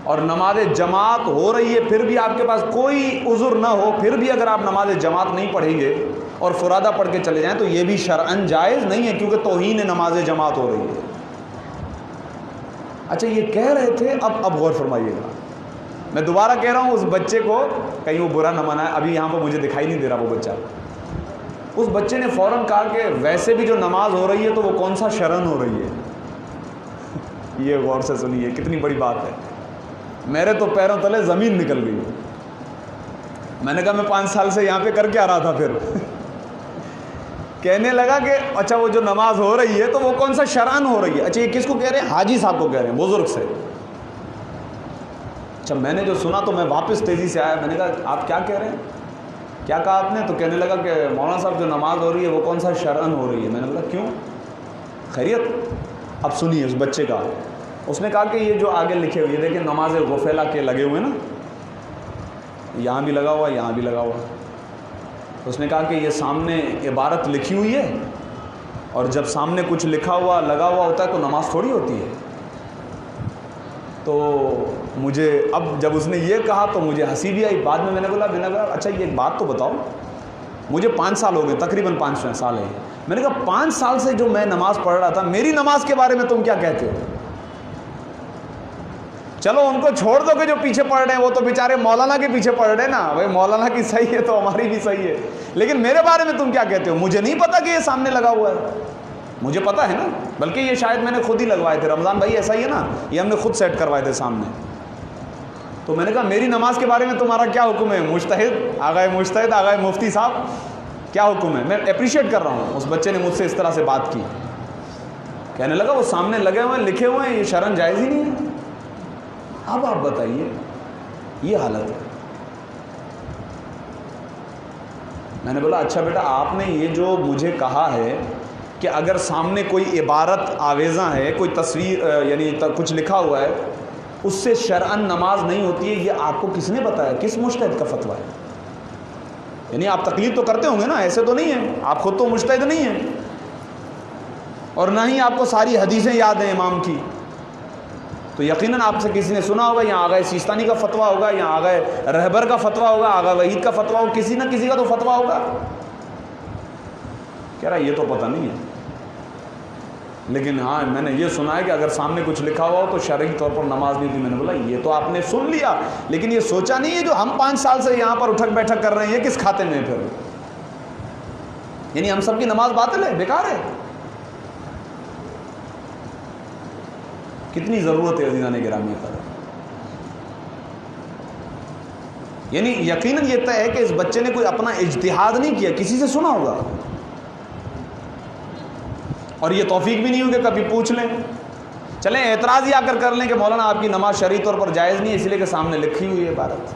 اور نماز جماعت ہو رہی ہے پھر بھی آپ کے پاس کوئی عذر نہ ہو, پھر بھی اگر آپ نماز جماعت نہیں پڑھیں گے اور فرادہ پڑھ کے چلے جائیں تو یہ بھی شرعاً جائز نہیں ہے, کیونکہ توہین نماز جماعت ہو رہی ہے. اچھا یہ کہہ رہے تھے, اب غور فرمائیے گا, میں دوبارہ کہہ رہا ہوں, اس بچے کو کہیں وہ برا نہ منائے, ابھی یہاں پہ مجھے دکھائی نہیں دے رہا وہ بچہ. اس بچے نے فوراً کہا کہ ویسے بھی جو نماز ہو رہی ہے تو وہ کون سا شرعاً ہو رہی ہے. یہ غور سے سنیے کتنی بڑی بات ہے. میرے تو پیروں تلے زمین نکل گئی. میں نے کہا میں 5 سال سے یہاں پہ کر کے آ رہا تھا. پھر کہنے لگا کہ اچھا وہ جو نماز ہو رہی ہے تو وہ کون سا شرعاً ہو رہی ہے. اچھا یہ کس کو کہہ رہے ہیں؟ حاجی صاحب کو کہہ رہے ہیں, بزرگ سے. اچھا میں نے جو سنا تو میں واپس تیزی سے آیا, میں نے کہا آپ کیا کہہ رہے ہیں, کیا کہا آپ نے؟ تو کہنے لگا کہ مولانا صاحب جو نماز ہو رہی ہے وہ کون سا شرعاً ہو رہی ہے. میں نے کہا کیوں, خیریت؟ اب سنیے اس بچے کا. اس نے کہا کہ یہ جو آگے لکھے ہوئے دیکھیں نماز غفلہ کے لگے ہوئے نا, یہاں بھی لگا ہوا, یہاں بھی لگا ہوا. اس نے کہا کہ یہ سامنے عبارت لکھی ہوئی ہے, اور جب سامنے کچھ لکھا ہوا لگا ہوا ہوتا ہے تو نماز تھوڑی ہوتی ہے. تو مجھے اب جب اس نے یہ کہا تو مجھے ہنسی بھی آئی. بعد میں نے بولا اچھا یہ ایک بات تو بتاؤ, مجھے 5 سال ہو گئے, تقریباً 5 سال ہیں. میں نے کہا 5 سال سے جو میں نماز پڑھ رہا تھا, میری نماز کے بارے میں تم کیا کہتے ہو؟ چلو ان کو چھوڑ دو کہ جو پیچھے پڑھ رہے ہیں, وہ تو بیچارے مولانا کے پیچھے پڑھ رہے ہیں نا, بھائی مولانا کی صحیح ہے تو ہماری بھی صحیح ہے, لیکن میرے بارے میں تم کیا کہتے ہو؟ مجھے نہیں پتا کہ یہ سامنے لگا ہوا ہے. مجھے پتا ہے نا, بلکہ یہ شاید میں نے خود ہی لگوائے تھے. رمضان بھائی ایسا ہی ہے نا, یہ ہم نے خود سیٹ کروائے تھے سامنے. تو میں نے کہا میری نماز کے بارے میں تمہارا کیا حکم ہے؟ مجتہد آغائے مفتی صاحب کیا حکم ہے؟ میں اپریشیٹ کر رہا ہوں. اس بچے نے مجھ سے اس طرح سے بات کی. کہنے لگا وہ سامنے لگے ہوئے ہیں, لکھے ہوئے ہیں, یہ شرعاً جائز ہی نہیں ہے. اب آپ بتائیے, یہ حالت ہے. میں نے بولا اچھا بیٹا آپ نے یہ جو مجھے کہا ہے کہ اگر سامنے کوئی عبارت آویزاں ہے, کوئی تصویر یعنی کچھ لکھا ہوا ہے, اس سے شرعاً نماز نہیں ہوتی ہے, یہ آپ کو کس نے بتایا؟ کس مجتہد کا فتویٰ ہے؟ یعنی آپ تقلید تو کرتے ہوں گے نا, ایسے تو نہیں ہے, آپ خود تو مجتہد نہیں ہیں, اور نہ ہی آپ کو ساری حدیثیں یاد ہیں امام کی. تو یقیناً آپ سے کسی نے سنا ہوگا, یا آغا سیستانی کا فتویٰ ہوگا, یا آغا رہبر کا فتویٰ ہوگا, آغا وحید کا فتویٰ ہوگا, کسی نہ کسی کا تو فتویٰ ہوگا. کہہ رہا یہ تو پتہ نہیں ہے, لیکن ہاں میں نے یہ سنا ہے کہ اگر سامنے کچھ لکھا ہوا ہو تو شرعی طور پر نماز نہیں تھی. میں نے بولا یہ تو آپ نے سن لیا, لیکن یہ سوچا نہیں ہے جو ہم 5 سال سے یہاں پر اٹھک بیٹھک کر رہے ہیں, یہ کس کھاتے میں ہے پھر؟ یعنی ہم سب کی نماز باطل ہے, بیکار ہے. کتنی ضرورت ہے عزیزان گرامی کا. یعنی یقیناً یہ طے ہے کہ اس بچے نے کوئی اپنا اجتہاد نہیں کیا, کسی سے سنا ہوگا, اور یہ توفیق بھی نہیں ہوگی کہ کبھی پوچھ لیں. چلیں اعتراض ہی آ کر لیں کہ مولانا آپ کی نماز شرعی طور پر جائز نہیں ہے, اس لیے کہ سامنے لکھی ہوئی ہے عبارت.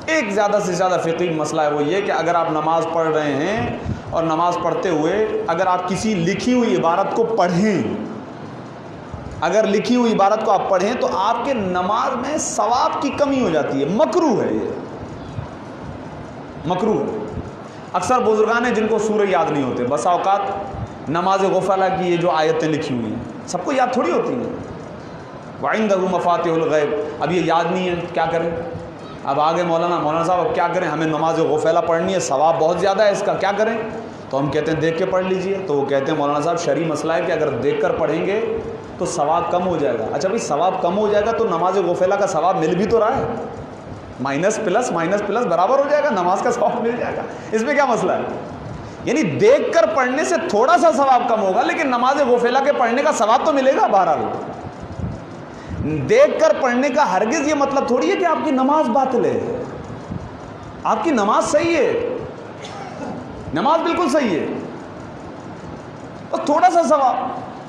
ایک زیادہ سے زیادہ فقہی مسئلہ ہے, وہ یہ کہ اگر آپ نماز پڑھ رہے ہیں اور نماز پڑھتے ہوئے اگر آپ کسی لکھی ہوئی عبارت کو پڑھیں, اگر لکھی ہوئی عبارت کو آپ پڑھیں تو آپ کے نماز میں ثواب کی کمی ہو جاتی ہے. مکروہ ہے, یہ مکروہ ہے. اکثر بزرگان ہیں جن کو سورہ یاد نہیں ہوتے, بسا اوقات نماز غفلہ کی یہ جو آیتیں لکھی ہوئی ہیں سب کو یاد تھوڑی ہوتی ہیں. وَعِنْدَهُ مَفَاتِحُ الْغَيْبِ, اب یہ یاد نہیں ہے کیا کریں؟ اب آگے مولانا صاحب اب کیا کریں, ہمیں نماز غفلہ پڑھنی ہے, ثواب بہت زیادہ ہے اس کا, کیا کریں؟ تو ہم کہتے ہیں دیکھ کے پڑھ لیجئے. تو وہ کہتے ہیں مولانا صاحب شرعی مسئلہ ہے کہ اگر دیکھ کر پڑھیں گے تو ثواب کم ہو جائے گا. اچھا بھائی ثواب کم ہو جائے گا تو نماز غفلہ کا ثواب مل بھی تو رہا ہے, مائنس پلس برابر ہو جائے گا, نماز کا ثواب مل جائے گا. اس میں کیا مسئلہ ہے؟ یعنی دیکھ کر پڑھنے سے تھوڑا سا ثواب کم ہوگا, لیکن نماز غفلہ کے پڑھنے کا ثواب تو ملے گا. بہرحال دیکھ کر پڑھنے کا ہرگز یہ مطلب تھوڑی ہے کہ آپ کی نماز باطل ہے. آپ کی نماز صحیح ہے, نماز بالکل صحیح ہے, اور تھوڑا سا ثواب.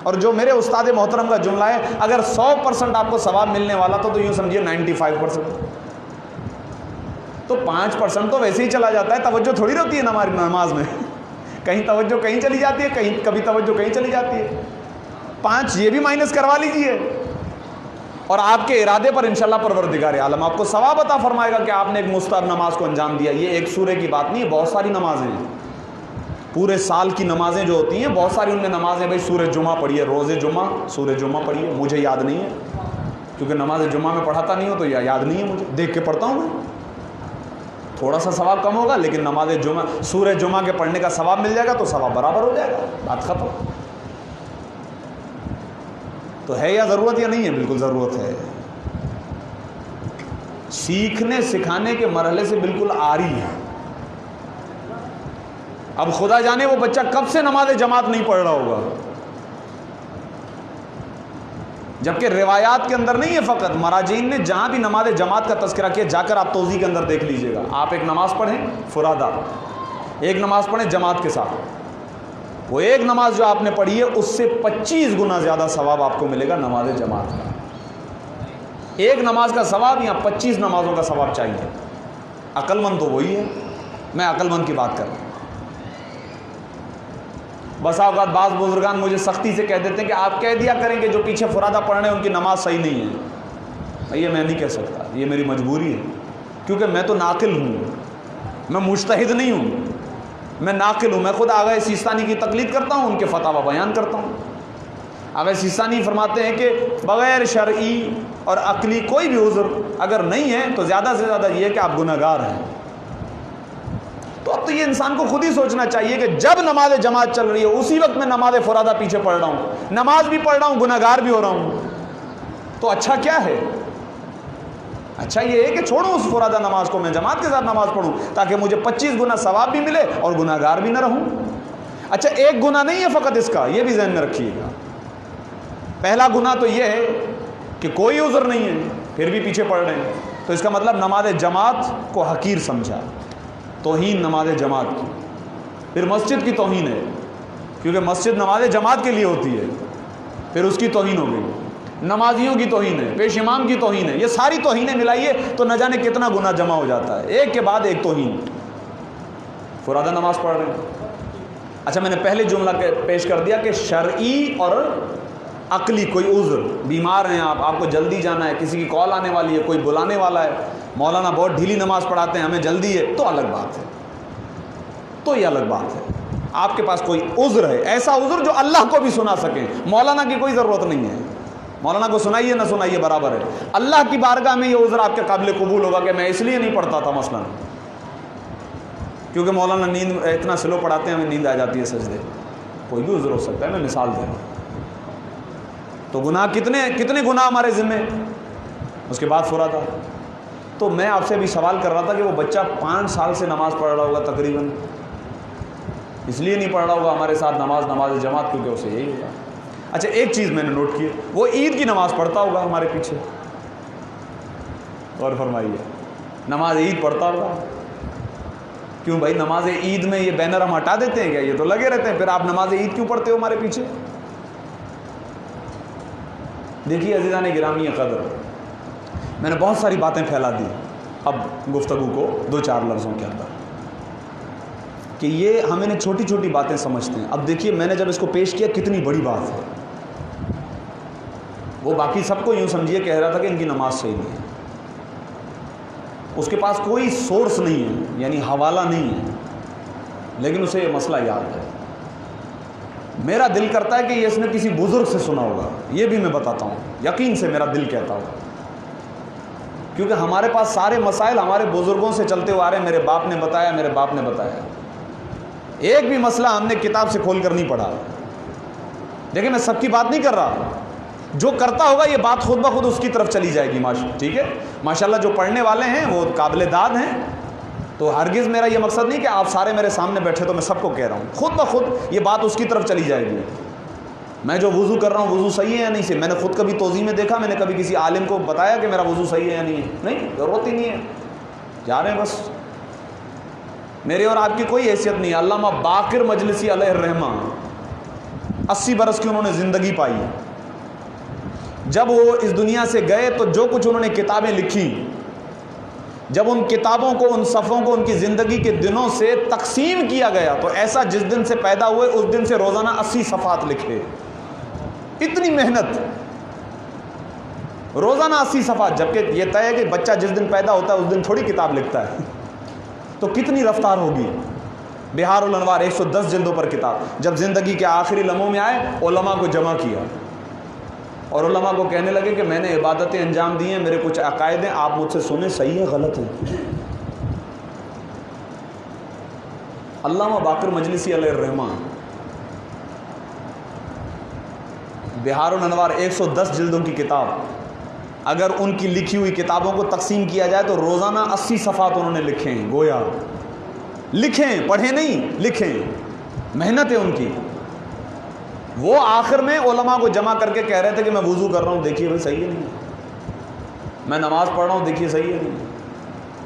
اور جو میرے استاد محترم کا جملہ ہے, اگر 100% آپ کو ثواب ملنے والا تو یوں سمجھیے 95%, تو 5% تو ویسے ہی چلا جاتا ہے, توجہ تھوڑی رہتی ہے نماز میں. کہیں توجہ کہیں چلی جاتی ہے، کہیں کبھی توجہ کہیں چلی جاتی ہے. 5 یہ بھی مائنس کروا لیجئے، اور آپ کے ارادے پر انشاءاللہ پروردگار عالم آپ کو ثواب عطا فرمائے گا کہ آپ نے ایک مستحب نماز کو انجام دیا. یہ ایک سورے کی بات نہیں ہے، بہت ساری نمازیں ہیں. پورے سال کی نمازیں جو ہوتی ہیں بہت ساری ان میں نمازیں، بھائی سورہ جمعہ پڑھیے، روز جمعہ سورہ جمعہ پڑھیے. مجھے یاد نہیں ہے کیونکہ نماز جمعہ میں پڑھاتا نہیں ہوں تو یاد نہیں ہے مجھے، دیکھ کے پڑھتا ہوں میں. تھوڑا سا ثواب کم ہوگا لیکن نماز جمعہ سورہ جمعہ کے پڑھنے کا ثواب مل جائے گا تو ثواب برابر ہو جائے گا، بات ختم. تو ہے یا ضرورت یا نہیں ہے؟ بالکل ضرورت ہے. سیکھنے سکھانے کے مرحلے سے بالکل آری ہے. اب خدا جانے وہ بچہ کب سے نماز جماعت نہیں پڑھ رہا ہوگا، جبکہ روایات کے اندر نہیں ہے. فقط مراجعین نے جہاں بھی نماز جماعت کا تذکرہ کیا، جا کر آپ توضیح کے اندر دیکھ لیجئے گا. آپ ایک نماز پڑھیں فرادہ، ایک نماز پڑھیں جماعت کے ساتھ، وہ ایک نماز جو آپ نے پڑھی ہے اس سے 25 گنا زیادہ ثواب آپ کو ملے گا نماز جماعت کا. ایک نماز کا ثواب یا 25 نمازوں کا ثواب چاہیے. عقل مند تو وہی ہے، میں عقل مند کی بات کر رہا ہوں. بس اوقات بعض بزرگان مجھے سختی سے کہہ دیتے ہیں کہ آپ کہہ دیا کریں کہ جو پیچھے فرادہ پڑھ رہے ہیں ان کی نماز صحیح نہیں ہے. یہ میں نہیں کہہ سکتا، یہ میری مجبوری ہے، کیونکہ میں تو ناقل ہوں، میں مجتہد نہیں ہوں، میں ناقل ہوں. میں خود آغا سیستانی کی تقلید کرتا ہوں، ان کے فتاوی بیان کرتا ہوں. آغا سیستانی فرماتے ہیں کہ بغیر شرعی اور عقلی کوئی بھی عذر اگر نہیں ہے تو زیادہ سے زیادہ یہ ہے کہ آپ گناہ گار ہیں. تو اب تو یہ انسان کو خود ہی سوچنا چاہیے کہ جب نماز جماعت چل رہی ہے اسی وقت میں نماز فرادہ پیچھے پڑھ رہا ہوں، نماز بھی پڑھ رہا ہوں، گناہ گار بھی ہو رہا ہوں، تو اچھا کیا ہے؟ اچھا یہ ہے کہ چھوڑوں اس فرادہ نماز کو، میں جماعت کے ساتھ نماز پڑھوں تاکہ مجھے 25 گنا ثواب بھی ملے اور گناہ گار بھی نہ رہوں. اچھا ایک گناہ نہیں ہے فقط اس کا، یہ بھی ذہن میں رکھیے گا. پہلا گناہ تو یہ ہے کہ کوئی عذر نہیں ہے پھر بھی پیچھے پڑھ رہے ہیں، تو اس کا مطلب نماز جماعت کو حقیر سمجھا، توہین نماز جماعت کی. پھر مسجد کی توہین ہے کیونکہ مسجد نماز جماعت کے لیے ہوتی ہے، پھر اس کی توہین ہو گئی. نمازیوں کی توہین ہے، پیش امام کی توہین ہے. یہ ساری توہینیں ملائیے تو نہ جانے کتنا گناہ جمع ہو جاتا ہے، ایک کے بعد ایک توہین. فرادہ نماز پڑھ رہے ہیں. اچھا میں نے پہلے جملہ پیش کر دیا کہ شرعی اور عقلی کوئی عذر، بیمار ہیں آپ کو جلدی جانا ہے، کسی کی کال آنے والی ہے، کوئی بلانے والا ہے، مولانا بہت ڈھیلی نماز پڑھاتے ہیں ہمیں جلدی ہے، تو الگ بات ہے، تو یہ الگ بات ہے. آپ کے پاس کوئی عذر ہے، ایسا عذر جو اللہ کو بھی سنا سکیں. مولانا کی کوئی ضرورت نہیں ہے، مولانا کو سنائیے نہ سنائیے برابر ہے. اللہ کی بارگاہ میں یہ عذر آپ کے قابل قبول ہوگا کہ میں اس لیے نہیں پڑھتا تھا مثلا کیونکہ مولانا نیند اتنا سلو پڑھاتے ہیں ہمیں نیند آ جاتی ہے سجدے. کوئی بھی عذر ہو سکتا ہے، میں مثال دے رہا ہوں. تو گناہ کتنے گناہ ہمارے ذمے، اس کے بعد فرادہ. تو میں آپ سے بھی سوال کر رہا تھا کہ وہ بچہ 5 سال سے نماز پڑھ رہا ہوگا تقریباً، اس لیے نہیں پڑھ رہا ہوگا ہمارے ساتھ نماز جماعت کیونکہ اسے یہی ہوگا. اچھا ایک چیز میں نے نوٹ کی، وہ عید کی نماز پڑھتا ہوگا ہمارے پیچھے، غور فرمائیے، نماز عید پڑھتا ہوگا. کیوں بھائی نماز عید میں یہ بینر ہم ہٹا دیتے ہیں کیا؟ یہ تو لگے رہتے ہیں. پھر آپ نماز عید کیوں پڑھتے ہو ہمارے پیچھے؟ دیکھیے عزیزان گرامی قدر، میں نے بہت ساری باتیں پھیلا دی اب گفتگو کو 2-4 لفظوں کے اندر کہ یہ ہم انہیں چھوٹی چھوٹی باتیں سمجھتے ہیں. اب دیکھیے میں نے جب اس کو پیش کیا کتنی بڑی بات ہے. وہ باقی سب کو یوں سمجھیے کہہ رہا تھا کہ ان کی نماز صحیح نہیں ہے، اس کے پاس کوئی سورس نہیں ہے یعنی حوالہ نہیں ہے، لیکن اسے یہ مسئلہ یاد ہے. میرا دل کرتا ہے کہ یہ اس نے کسی بزرگ سے سنا ہوگا، یہ بھی میں بتاتا ہوں، یقین سے میرا دل کہتا ہوگا، کیونکہ ہمارے پاس سارے مسائل ہمارے بزرگوں سے چلتے ہوئے آ رہے ہیں. میرے باپ نے بتایا، میرے باپ نے بتایا، ایک بھی مسئلہ ہم نے کتاب سے کھول کر نہیں پڑھا. دیکھیں میں سب کی بات نہیں کر رہا، جو کرتا ہوگا یہ بات خود بخود اس کی طرف چلی جائے گی. ٹھیک ہے، ماشاءاللہ جو پڑھنے والے ہیں وہ قابل داد ہیں. تو ہرگز میرا یہ مقصد نہیں کہ آپ سارے میرے سامنے بیٹھے تو میں سب کو کہہ رہا ہوں، خود بخود یہ بات اس کی طرف چلی جائے گی. میں جو وضو کر رہا ہوں وضو صحیح ہے یا نہیں صحیح، میں نے خود کبھی توضیح میں دیکھا، میں نے کبھی کسی عالم کو بتایا کہ میرا وضو صحیح ہے یا نہیں ہے؟ نہیں، ضرورت ہی نہیں ہے، جا رہے ہیں بس. میرے اور آپ کی کوئی حیثیت نہیں ہے. علامہ باقر مجلسی علیہ الرحمہ 80 برس کی انہوں نے زندگی پائی. جب وہ اس دنیا سے گئے تو جو کچھ انہوں نے کتابیں لکھی جب ان کتابوں کو، ان صفوں کو ان کی زندگی کے دنوں سے تقسیم کیا گیا تو ایسا جس دن سے پیدا ہوئے اس دن سے روزانہ 80 صفحات لکھے. اتنی محنت، روزانہ 80 صفحات، جبکہ یہ طے ہے کہ بچہ جس دن پیدا ہوتا ہے اس دن تھوڑی کتاب لکھتا ہے. تو کتنی رفتار ہوگی. بہار الانوار 110 جلدوں پر کتاب. جب زندگی کے آخری لمحوں میں آئے علماء کو جمع کیا اور علماء کو کہنے لگے کہ میں نے عبادتیں انجام دی ہیں، میرے کچھ عقائد ہیں، آپ مجھ سے سنیں صحیح ہے غلط ہے. علامہ باقر مجلسی علیہ الرحمہ، بہار الانوار 110 جلدوں کی کتاب، اگر ان کی لکھی ہوئی کتابوں کو تقسیم کیا جائے تو روزانہ 80 صفحات انہوں نے لکھے ہیں. گویا لکھیں، پڑھیں نہیں، لکھیں. محنت ہے ان کی. وہ آخر میں علماء کو جمع کر کے کہہ رہے تھے کہ میں وضو کر رہا ہوں، دیکھیے بھائی صحیح ہے نہیں، میں نماز پڑھ رہا ہوں، دیکھیے صحیح ہے نہیں.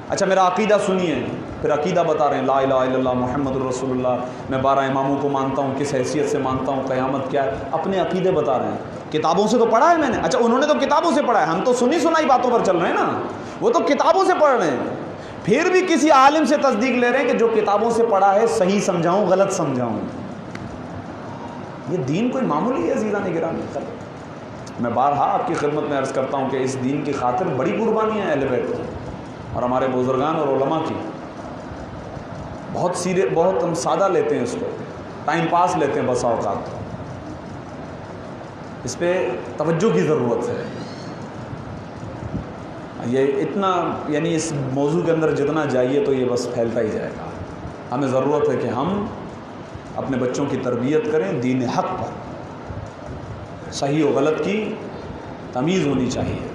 اچھا میرا عقیدہ سنیے. پھر عقیدہ بتا رہے ہیں، لا الہ الا اللہ محمد الرسول اللہ، میں 12 اماموں کو مانتا ہوں، کس حیثیت سے مانتا ہوں، قیامت کیا ہے، اپنے عقیدے بتا رہے ہیں. کتابوں سے تو پڑھا ہے میں نے. اچھا انہوں نے تو کتابوں سے پڑھا ہے، ہم تو سنی سنائی باتوں پر چل رہے ہیں نا. وہ تو کتابوں سے پڑھ رہے ہیں. پھر بھی کسی عالم سے تصدیق لے رہے ہیں کہ جو کتابوں سے پڑھا ہے صحیح سمجھاؤں غلط سمجھاؤں. یہ دین کوئی معمولی ہے عزیزان گرامی. میں بارہا آپ کی خدمت میں عرض کرتا ہوں کہ اس دین کی خاطر بڑی قربانیاں ہیں اہل بیت کی اور ہمارے بزرگان اور علماء کی. بہت ہم سادہ لیتے ہیں اس کو، ٹائم پاس لیتے ہیں بسا اوقات. اس پہ توجہ کی ضرورت ہے. یہ اتنا یعنی اس موضوع کے اندر جتنا جائیے تو یہ بس پھیلتا ہی جائے گا. ہمیں ضرورت ہے کہ ہم اپنے بچوں کی تربیت کریں دین حق پر. صحیح و غلط کی تمیز ہونی چاہیے،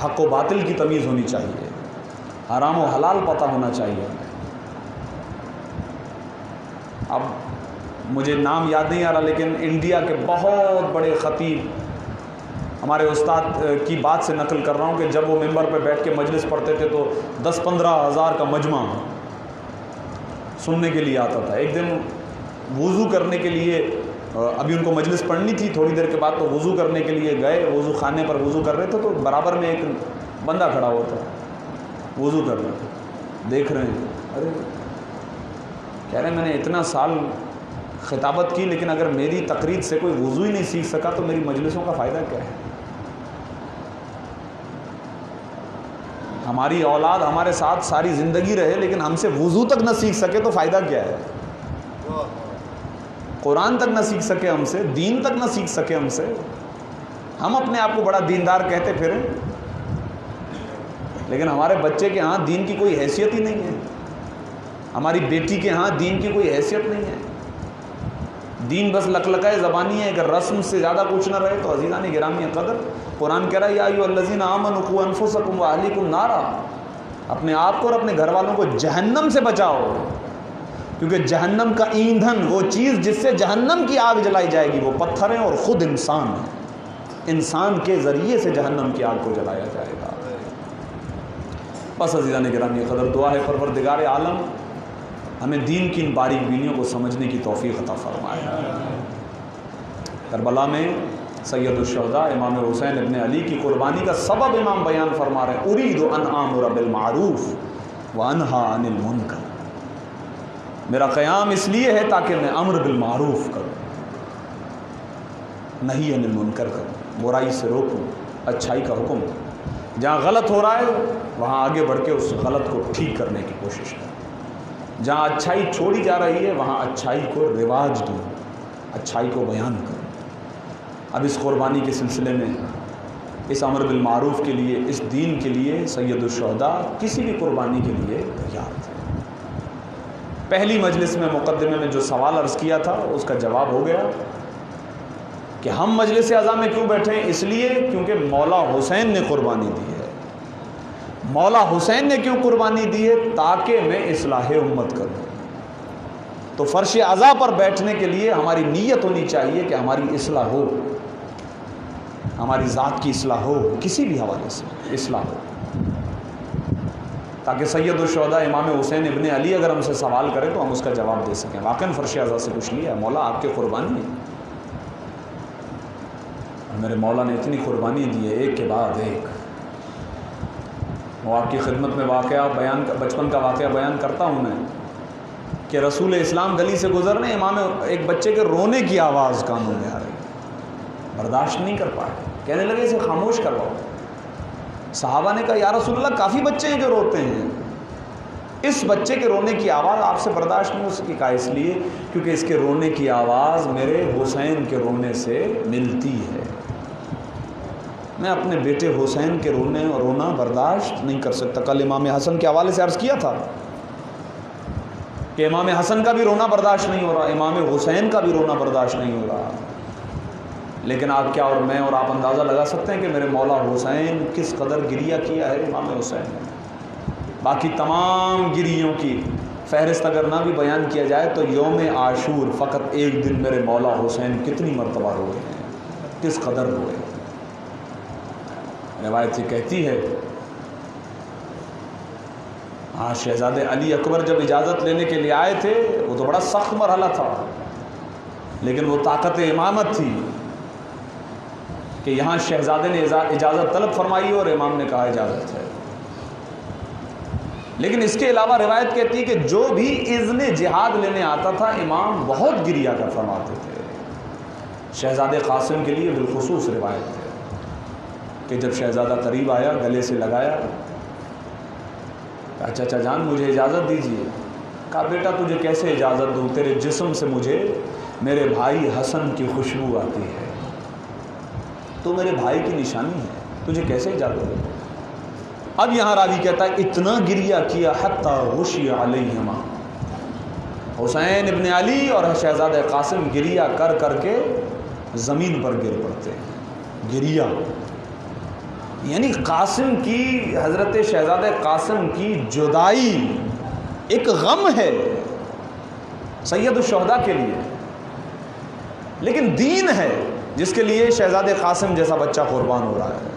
حق و باطل کی تمیز ہونی چاہیے، حرام و حلال پتہ ہونا چاہیے. اب مجھے نام یاد نہیں آ رہا لیکن انڈیا کے بہت بڑے خطیب، ہمارے استاد کی بات سے نقل کر رہا ہوں کہ جب وہ ممبر پہ بیٹھ کے مجلس پڑھتے تھے تو 10-15 ہزار کا مجمع سننے کے لیے آتا تھا. ایک دن وضو کرنے کے لیے، ابھی ان کو مجلس پڑھنی تھی تھوڑی دیر کے بعد، تو وضو کرنے کے لیے گئے. وضو خانے پر وضو کر رہے تھے تو برابر میں ایک بندہ کھڑا ہوا تھا، وضو کر رہے تھے. دیکھ رہے ہیں، ارے کہہ رہے ہیں میں نے اتنا سال خطابت کی لیکن اگر میری تقریر سے کوئی وضو ہی نہیں سیکھ سکا تو میری مجلسوں کا فائدہ کیا ہے. ہماری اولاد ہمارے ساتھ ساری زندگی رہے لیکن ہم سے وضو تک نہ سیکھ سکے تو فائدہ کیا ہے. قرآن تک نہ سیکھ سکے ہم سے، دین تک نہ سیکھ سکے ہم سے. ہم اپنے آپ کو بڑا دیندار کہتے پھریں لیکن ہمارے بچے کے ہاں دین کی کوئی حیثیت ہی نہیں ہے. ہماری بیٹی کے ہاں دین کی کوئی حیثیت نہیں ہے. دین بس لکلکائے زبانی ہے، اگر رسم سے زیادہ کچھ نہ رہے تو عزیزان گرامی قدر قرآن کہہ رہا ہے یا ایھا الذین آمنوا قوا انفسکم واہلیکم نارا، اپنے آپ کو اور اپنے گھر والوں کو جہنم سے بچاؤ. کیونکہ جہنم کا ایندھن، وہ چیز جس سے جہنم کی آگ جلائی جائے گی، وہ پتھر ہیں اور خود انسان ہیں. انسان کے ذریعے سے جہنم کی آگ کو جلایا جائے گا. بس عزیزان گرامی قدر دعا ہے پروردگار عالم ہمیں دین کی ان باریک بینیوں کو سمجھنے کی توفیق عطا فرمائے. کربلا میں سید الشہداء امام حسین ابن علی کی قربانی کا سبب امام بیان فرما رہے ہیں، ارید ان آمر بالمعروف وانہا عن المنکر. میرا قیام اس لیے ہے تاکہ میں امر بالمعروف کروں، نہی عن المنکر کروں، برائی سے روکوں، اچھائی کا حکم. جہاں غلط ہو رہا ہے وہاں آگے بڑھ کے اس غلط کو ٹھیک کرنے کی کوشش کروں. جہاں اچھائی چھوڑی جا رہی ہے وہاں اچھائی کو رواج دوں، اچھائی کو بیان کروں. اب اس قربانی کے سلسلے میں، اس امر بالمعروف کے لیے، اس دین کے لیے سید الشہداء کسی بھی قربانی کے لیے تیار تھے. پہلی مجلس میں مقدمے میں جو سوال عرض کیا تھا اس کا جواب ہو گیا کہ ہم مجلس اعضاء میں کیوں بیٹھے ہیں؟ اس لیے کیونکہ مولا حسین نے قربانی دی ہے. مولا حسین نے کیوں قربانی دی ہے؟ تاکہ میں اصلاح امت کروں. تو فرش عزا پر بیٹھنے کے لیے ہماری نیت ہونی چاہیے کہ ہماری اصلاح ہو، ہماری ذات کی اصلاح ہو، کسی بھی حوالے سے اصلاح ہو، تاکہ سید الشہداء امام حسین ابن علی اگر ہم سے سوال کرے تو ہم اس کا جواب دے سکیں. واقعاً فرش عزا سے کچھ لیا ہے، مولا آپ کی قربانی ہے. میرے مولا نے اتنی قربانی دی ہے، ایک کے بعد ایک. وہ آپ کی خدمت میں واقعہ بچپن کا واقعہ بیان کرتا ہوں میں کہ رسول اسلام گلی سے گزر رہے، امام ایک بچے کے رونے کی آواز کانوں میں آ رہی، برداشت نہیں کر پائے، کہنے لگے اسے خاموش کرواؤ۔ صحابہ نے کہا یا رسول اللہ کافی بچے ہیں جو روتے ہیں، اس بچے کے رونے کی آواز آپ سے برداشت نہیں ہو سکی۔ کہا اس لیے کیونکہ اس کے رونے کی آواز میرے حسین کے رونے سے ملتی ہے، میں اپنے بیٹے حسین کے رونا برداشت نہیں کر سکتا۔ کل امام حسن کے حوالے سے عرض کیا تھا کہ امام حسن کا بھی رونا برداشت نہیں ہو رہا، امام حسین کا بھی رونا برداشت نہیں ہو رہا، لیکن آپ کیا اور میں اور آپ اندازہ لگا سکتے ہیں کہ میرے مولا حسین کس قدر گریہ کیا ہے امام حسین نے۔ باقی تمام گریوں کی فہرست اگر نہ بھی بیان کیا جائے تو یوم عاشور فقط ایک دن میرے مولا حسین کتنی مرتبہ روئے ہیں، کس قدر روئے۔ روایت یہ کہتی ہے شہزادے علی اکبر جب اجازت لینے کے لیے آئے تھے، وہ تو بڑا سخت مرحلہ تھا، لیکن وہ طاقت امامت تھی کہ یہاں شہزادے نے اجازت طلب فرمائی اور امام نے کہا اجازت ہے۔ لیکن اس کے علاوہ روایت کہتی ہے کہ جو بھی اذن جہاد لینے آتا تھا امام بہت گریہ کر فرماتے تھے۔ شہزادے قاسم کے لیے بالخصوص روایت ہے کہ جب شہزادہ قریب آیا، گلے سے لگایا، کہا چچا جان مجھے اجازت دیجیے۔ کہا بیٹا تجھے کیسے اجازت دوں، تیرے جسم سے مجھے میرے بھائی حسن کی خوشبو آتی ہے، تو میرے بھائی کی نشانی ہے، تجھے کیسے اجازت دوں۔ اب یہاں راوی کہتا ہے اتنا گریہ کیا حتی غشی علیہما، حسین ابن علی اور شہزادہ قاسم گریہ کر کر کے زمین پر گر پڑتے ہیں۔ گریہ یعنی قاسم کی، حضرت شہزادہ قاسم کی جدائی ایک غم ہے سید الشہداء کے لیے، لیکن دین ہے جس کے لیے شہزادہ قاسم جیسا بچہ قربان ہو رہا ہے۔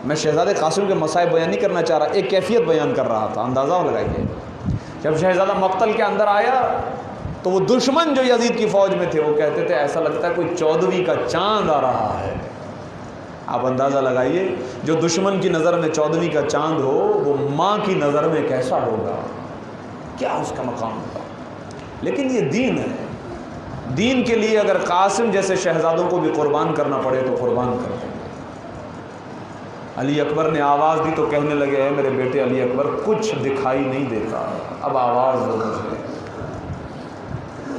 میں شہزادہ قاسم کے مصائب بیان نہیں کرنا چاہ رہا، ایک کیفیت بیان کر رہا تھا، اندازہ لگائیے۔ جب شہزادہ مقتل کے اندر آیا تو وہ دشمن جو یزید کی فوج میں تھے وہ کہتے تھے ایسا لگتا ہے کوئی 14ویں کا چاند آ رہا ہے۔ آپ اندازہ لگائیے جو دشمن کی نظر میں 14ویں کا چاند ہو وہ ماں کی نظر میں کیسا ہوگا، کیا اس کا مقام ہوگا۔ لیکن یہ دین ہے، دین کے لیے اگر قاسم جیسے شہزادوں کو بھی قربان کرنا پڑے تو قربان کر دیں۔ علی اکبر نے آواز دی تو کہنے لگے اے میرے بیٹے علی اکبر کچھ دکھائی نہیں دیتا، اب آواز دو مجھے۔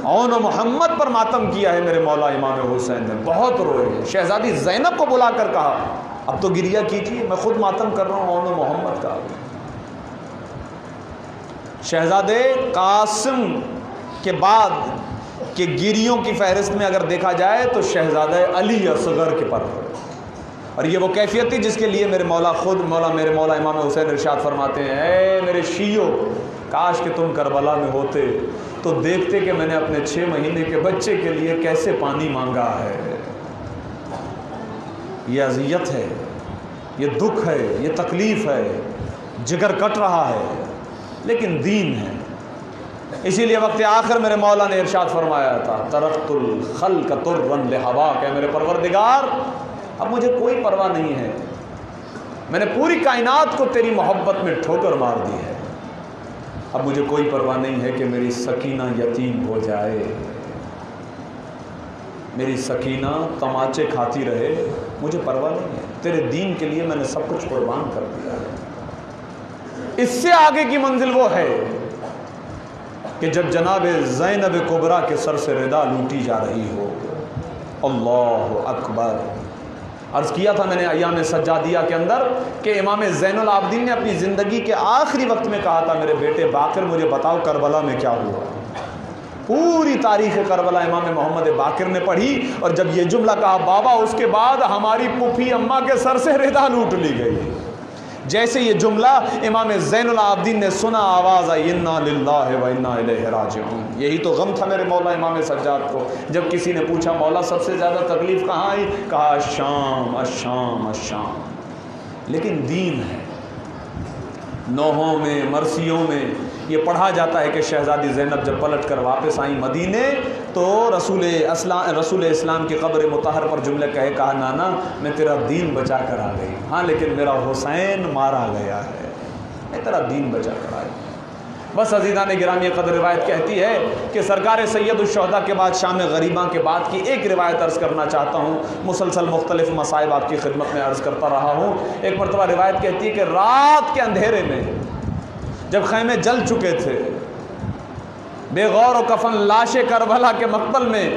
اون و محمد پر ماتم کیا ہے میرے مولا امام حسین نے، بہت روئے ہیں۔ شہزادی زینب کو بلا کر کہا اب تو گریہ کیجیے، میں خود ماتم کر رہا ہوں اون و محمد کا۔ شہزادے قاسم کے بعد کہ گریوں کی فہرست میں اگر دیکھا جائے تو شہزادہ علی اصغر کے پر، اور یہ وہ کیفیت تھی جس کے لیے میرے مولا امام حسین ارشاد فرماتے ہیں اے میرے شیعو کاش کہ تم کربلا میں ہوتے تو دیکھتے کہ میں نے اپنے 6 مہینے کے بچے کے لیے کیسے پانی مانگا ہے۔ یہ اذیت ہے، یہ دکھ ہے، یہ تکلیف ہے، جگر کٹ رہا ہے، لیکن دین ہے۔ اسی لیے وقت آخر میرے مولا نے ارشاد فرمایا تھا ترکت الخلق طرا لہواک، اے میرے پروردگار اب مجھے کوئی پرواہ نہیں ہے، میں نے پوری کائنات کو تیری محبت میں ٹھوکر مار دی ہے، اب مجھے کوئی پرواہ نہیں ہے کہ میری سکینہ یتیم ہو جائے، میری سکینہ تماچے کھاتی رہے، مجھے پرواہ نہیں ہے، تیرے دین کے لیے میں نے سب کچھ قربان کر دیا ہے۔ اس سے آگے کی منزل وہ ہے کہ جب جناب زینب کبریٰ کے سر سے ردا لوٹی جا رہی ہو، اللہ اکبر۔ عرض کیا تھا میں نے ایام سجادیہ کے اندر کہ امام زین العابدین نے اپنی زندگی کے آخری وقت میں کہا تھا میرے بیٹے باقر مجھے بتاؤ کربلا میں کیا ہوا۔ پوری تاریخ کربلا امام محمد باقر نے پڑھی اور جب یہ جملہ کہا بابا اس کے بعد ہماری پھوپھی اماں کے سر سے ردا لوٹ لی گئی۔ جیسے یہ جملہ امام زین العابدین نے سنا آواز آئی انا للہ و انا الیہ راجعون۔ یہی تو غم تھا میرے مولا امام سجاد کو، جب کسی نے پوچھا مولا سب سے زیادہ تکلیف کہاں آئی، کہا الشام الشام الشام۔ لیکن دین ہے، نوحوں میں مرثیوں میں یہ پڑھا جاتا ہے کہ شہزادی زینب جب پلٹ کر واپس آئیں مدینے تو رسول اسلام کی قبر مطہر پر جملے کہا نانا میں تیرا دین بچا کر آ گئی، ہاں لیکن میرا حسین مارا گیا ہے، میں تیرا دین بچا کر آئی۔ بس عزیزان گرامی قدر، روایت کہتی ہے کہ سرکار سید الشہداء کے بعد شام غریباں کے بعد کی ایک روایت عرض کرنا چاہتا ہوں، مسلسل مختلف مصائب آپ کی خدمت میں عرض کرتا رہا ہوں۔ ایک مرتبہ روایت کہتی ہے کہ رات کے اندھیرے میں جب خیمے جل چکے تھے، بے غور و کفن لاشِ کربلا کے مقتل میں،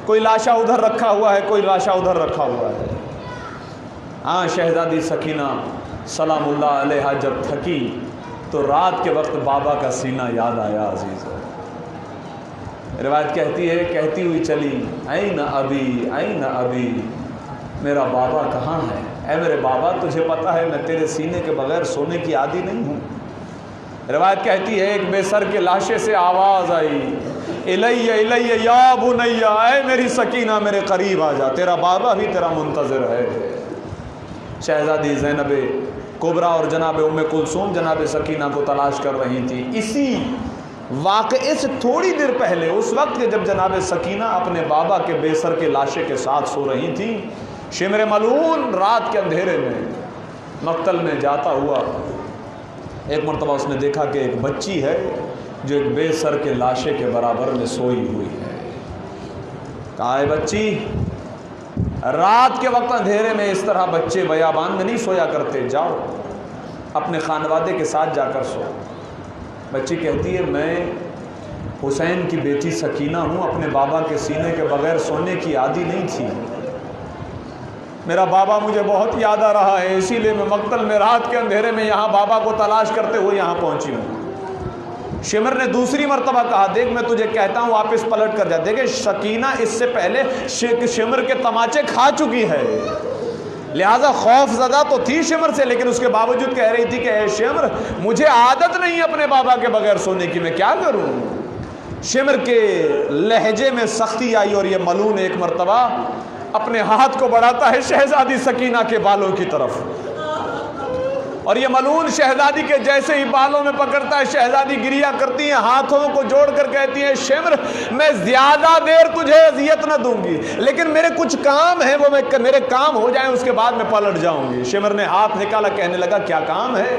کوئی لاشا ادھر رکھا ہوا ہے، کوئی لاشا ادھر رکھا ہوا ہے، ہاں شہزادی سکینہ سلام اللہ علیہا جب تھکی تو رات کے وقت بابا کا سینہ یاد آیا عزیز۔ روایت کہتی ہے کہتی ہوئی چلی این ابی این ابی، میرا بابا کہاں ہے؟ اے میرے بابا تجھے پتہ ہے میں تیرے سینے کے بغیر سونے کی عادی نہیں ہوں۔ روایت کہتی ہے ایک بے سر کے لاشے سے آواز آئی الیہ الیہ یا بنیا، اے میری سکینہ میرے قریب آ جا، تیرا بابا بھی تیرا منتظر ہے۔ شہزادی زینب کبریٰ اور جناب ام کلثوم جناب سکینہ کو تلاش کر رہی تھی۔ اسی واقعے سے تھوڑی دیر پہلے، اس وقت کہ جب جناب سکینہ اپنے بابا کے بے سر کے لاشے کے ساتھ سو رہی تھی، شمر ملعون رات کے اندھیرے میں مقتل میں جاتا ہوا ایک مرتبہ اس نے دیکھا کہ ایک بچی ہے جو ایک بے سر کے لاشے کے برابر میں سوئی ہوئی ہے۔ کہا ہے بچی، رات کے وقت اندھیرے میں اس طرح بچے بیابان میں نہیں سویا کرتے، جاؤ اپنے خانوادے کے ساتھ جا کر سو۔ بچی کہتی ہے میں حسین کی بیٹی سکینہ ہوں، اپنے بابا کے سینے کے بغیر سونے کی عادی نہیں تھی، میرا بابا مجھے بہت یاد آ رہا ہے، اسی لیے میں مقتل میں رات کے اندھیرے میں یہاں بابا کو تلاش کرتے ہوئے یہاں پہنچی ہوں۔ شمر نے دوسری مرتبہ کہا دیکھ میں تجھے کہتا ہوں واپس پلٹ کر جا۔ دیکھیں سکینہ اس سے پہلے شمر کے تماچے کھا چکی ہے، لہذا خوف زدہ تو تھی شمر سے، لیکن اس کے باوجود کہہ رہی تھی کہ اے شمر مجھے عادت نہیں اپنے بابا کے بغیر سونے کی، میں کیا کروں۔ شمر کے لہجے میں سختی آئی اور یہ ملعون ایک مرتبہ اپنے ہاتھ کو بڑھاتا ہے شہزادی سکینہ کے بالوں کی طرف، اور یہ ملعون شہزادی کے جیسے ہی بالوں میں پکڑتا ہے، شہزادی گریہ کرتی ہیں، ہاتھوں کو جوڑ کر کہتی ہیں شمر میں زیادہ دیر تجھے اذیت نہ دوں گی، لیکن میرے کچھ کام ہیں، وہ میرے کام ہو جائیں اس کے بعد میں پلٹ جاؤں گی۔ شمر نے ہاتھ نکالا، کہنے لگا کیا کام ہے؟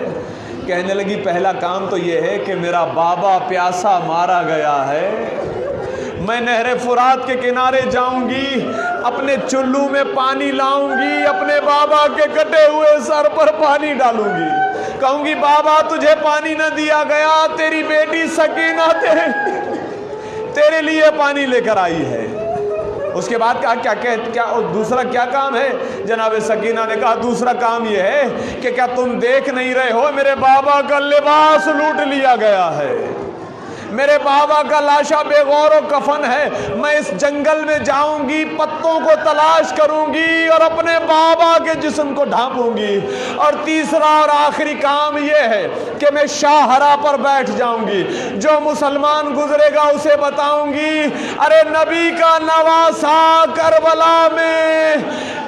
کہنے لگی پہلا کام تو یہ ہے کہ میرا بابا پیاسا مارا گیا ہے، میں نہر فرات کے کنارے جاؤں گی، اپنے چلو میں پانی لاؤں گی، اپنے بابا کے کٹے ہوئے سر پر پانی ڈالوں گی، کہوں گی بابا تجھے پانی نہ دیا گیا، تیری بیٹی سکینہ تیرے لیے پانی لے کر آئی ہے۔ اس کے بعد کہا کیا دوسرا کیا کام ہے؟ جناب سکینہ نے کہا دوسرا کام یہ ہے کہ کیا تم دیکھ نہیں رہے ہو میرے بابا کا لباس لوٹ لیا گیا ہے، میرے بابا کا لاشا بے غور و کفن ہے، میں اس جنگل میں جاؤں گی، پتوں کو تلاش کروں گی اور اپنے بابا کے جسم کو ڈھانپوں گی، اور تیسرا اور آخری کام یہ ہے کہ میں شاہراہ پر بیٹھ جاؤں گی، جو مسلمان گزرے گا اسے بتاؤں گی ارے نبی کا نواسا کربلا میں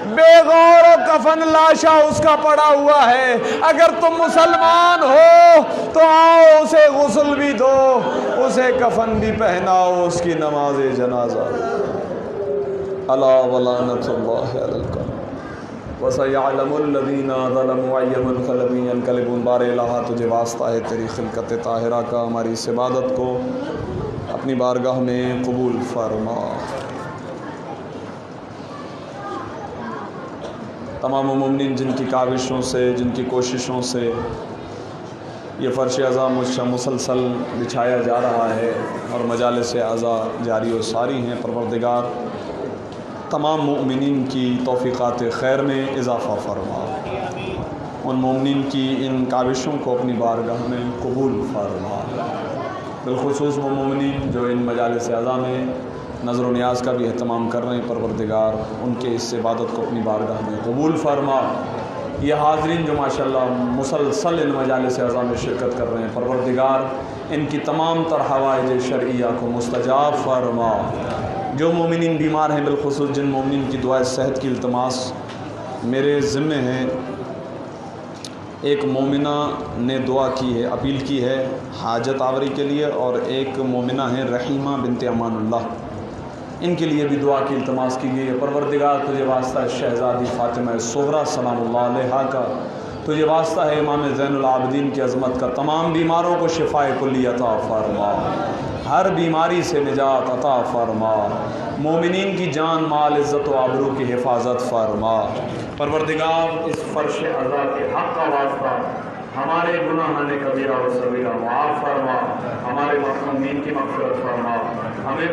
بے غور و کفن لاشا اس کا پڑا ہوا ہے، اگر تم مسلمان ہو تو آؤ اسے غسل بھی دو، اسے کفن بھی پہناؤ، اس کی نماز جنازہ۔ الا ولعنۃ اللہ علی القوم وسیعلم الذین ظلموا ای منقلب ینقلبون۔ بار الہ تجھے واسطہ ہے تیری خلقت طاہرہ کا، ہماری اس عبادت کو اپنی بارگاہ میں قبول فرما۔ تمام مومنین جن کی کاوشوں سے، جن کی کوششوں سے یہ فرش عزا مسلسل بچھایا جا رہا ہے اور مجالس عزا جاری و ساری ہیں، پروردگار تمام مومنین کی توفیقات خیر میں اضافہ فرما، ان مومنین کی ان کاوشوں کو اپنی بارگاہ میں قبول فرما، بالخصوص وہ مومنین جو ان مجالس عزا میں نظر و نیاز کا بھی اہتمام کر رہے ہیں، پروردگار ان کے اس عبادت کو اپنی بارگاہ میں قبول فرما۔ یہ حاضرین جو ماشاءاللہ مسلسل ان مجالس عزا میں شرکت کر رہے ہیں، پروردگار ان کی تمام تر حوائج شرعیہ کو مستجاب فرما۔ جو مومنین بیمار ہیں، بالخصوص جن مومنین کی دعائے صحت کی التماس میرے ذمے ہیں، ایک مومنہ نے دعا کی ہے، اپیل کی ہے حاجت آوری کے لیے، اور ایک مومنہ ہیں رحیمہ بنت امان اللہ، ان کے لیے بھی دعا کی التماس کی گئی ہے۔ پروردگار تجھے واسطہ ہے شہزادی فاطمہ زہرا سلام اللہ علیہا کا، تجھے واسطہ ہے امام زین العابدین کی عظمت کا، تمام بیماروں کو شفائے کلی عطا فرما، ہر بیماری سے نجات عطا فرما، مومنین کی جان مال عزت و آبرو کی حفاظت فرما۔ پروردگار اس فرش عزا کے حق کا واسطہ ہمارے گناہان کبیرہ و صغیرہ معاف فرما، ہمارے محرومین کی مغفرت فرما، ہمیں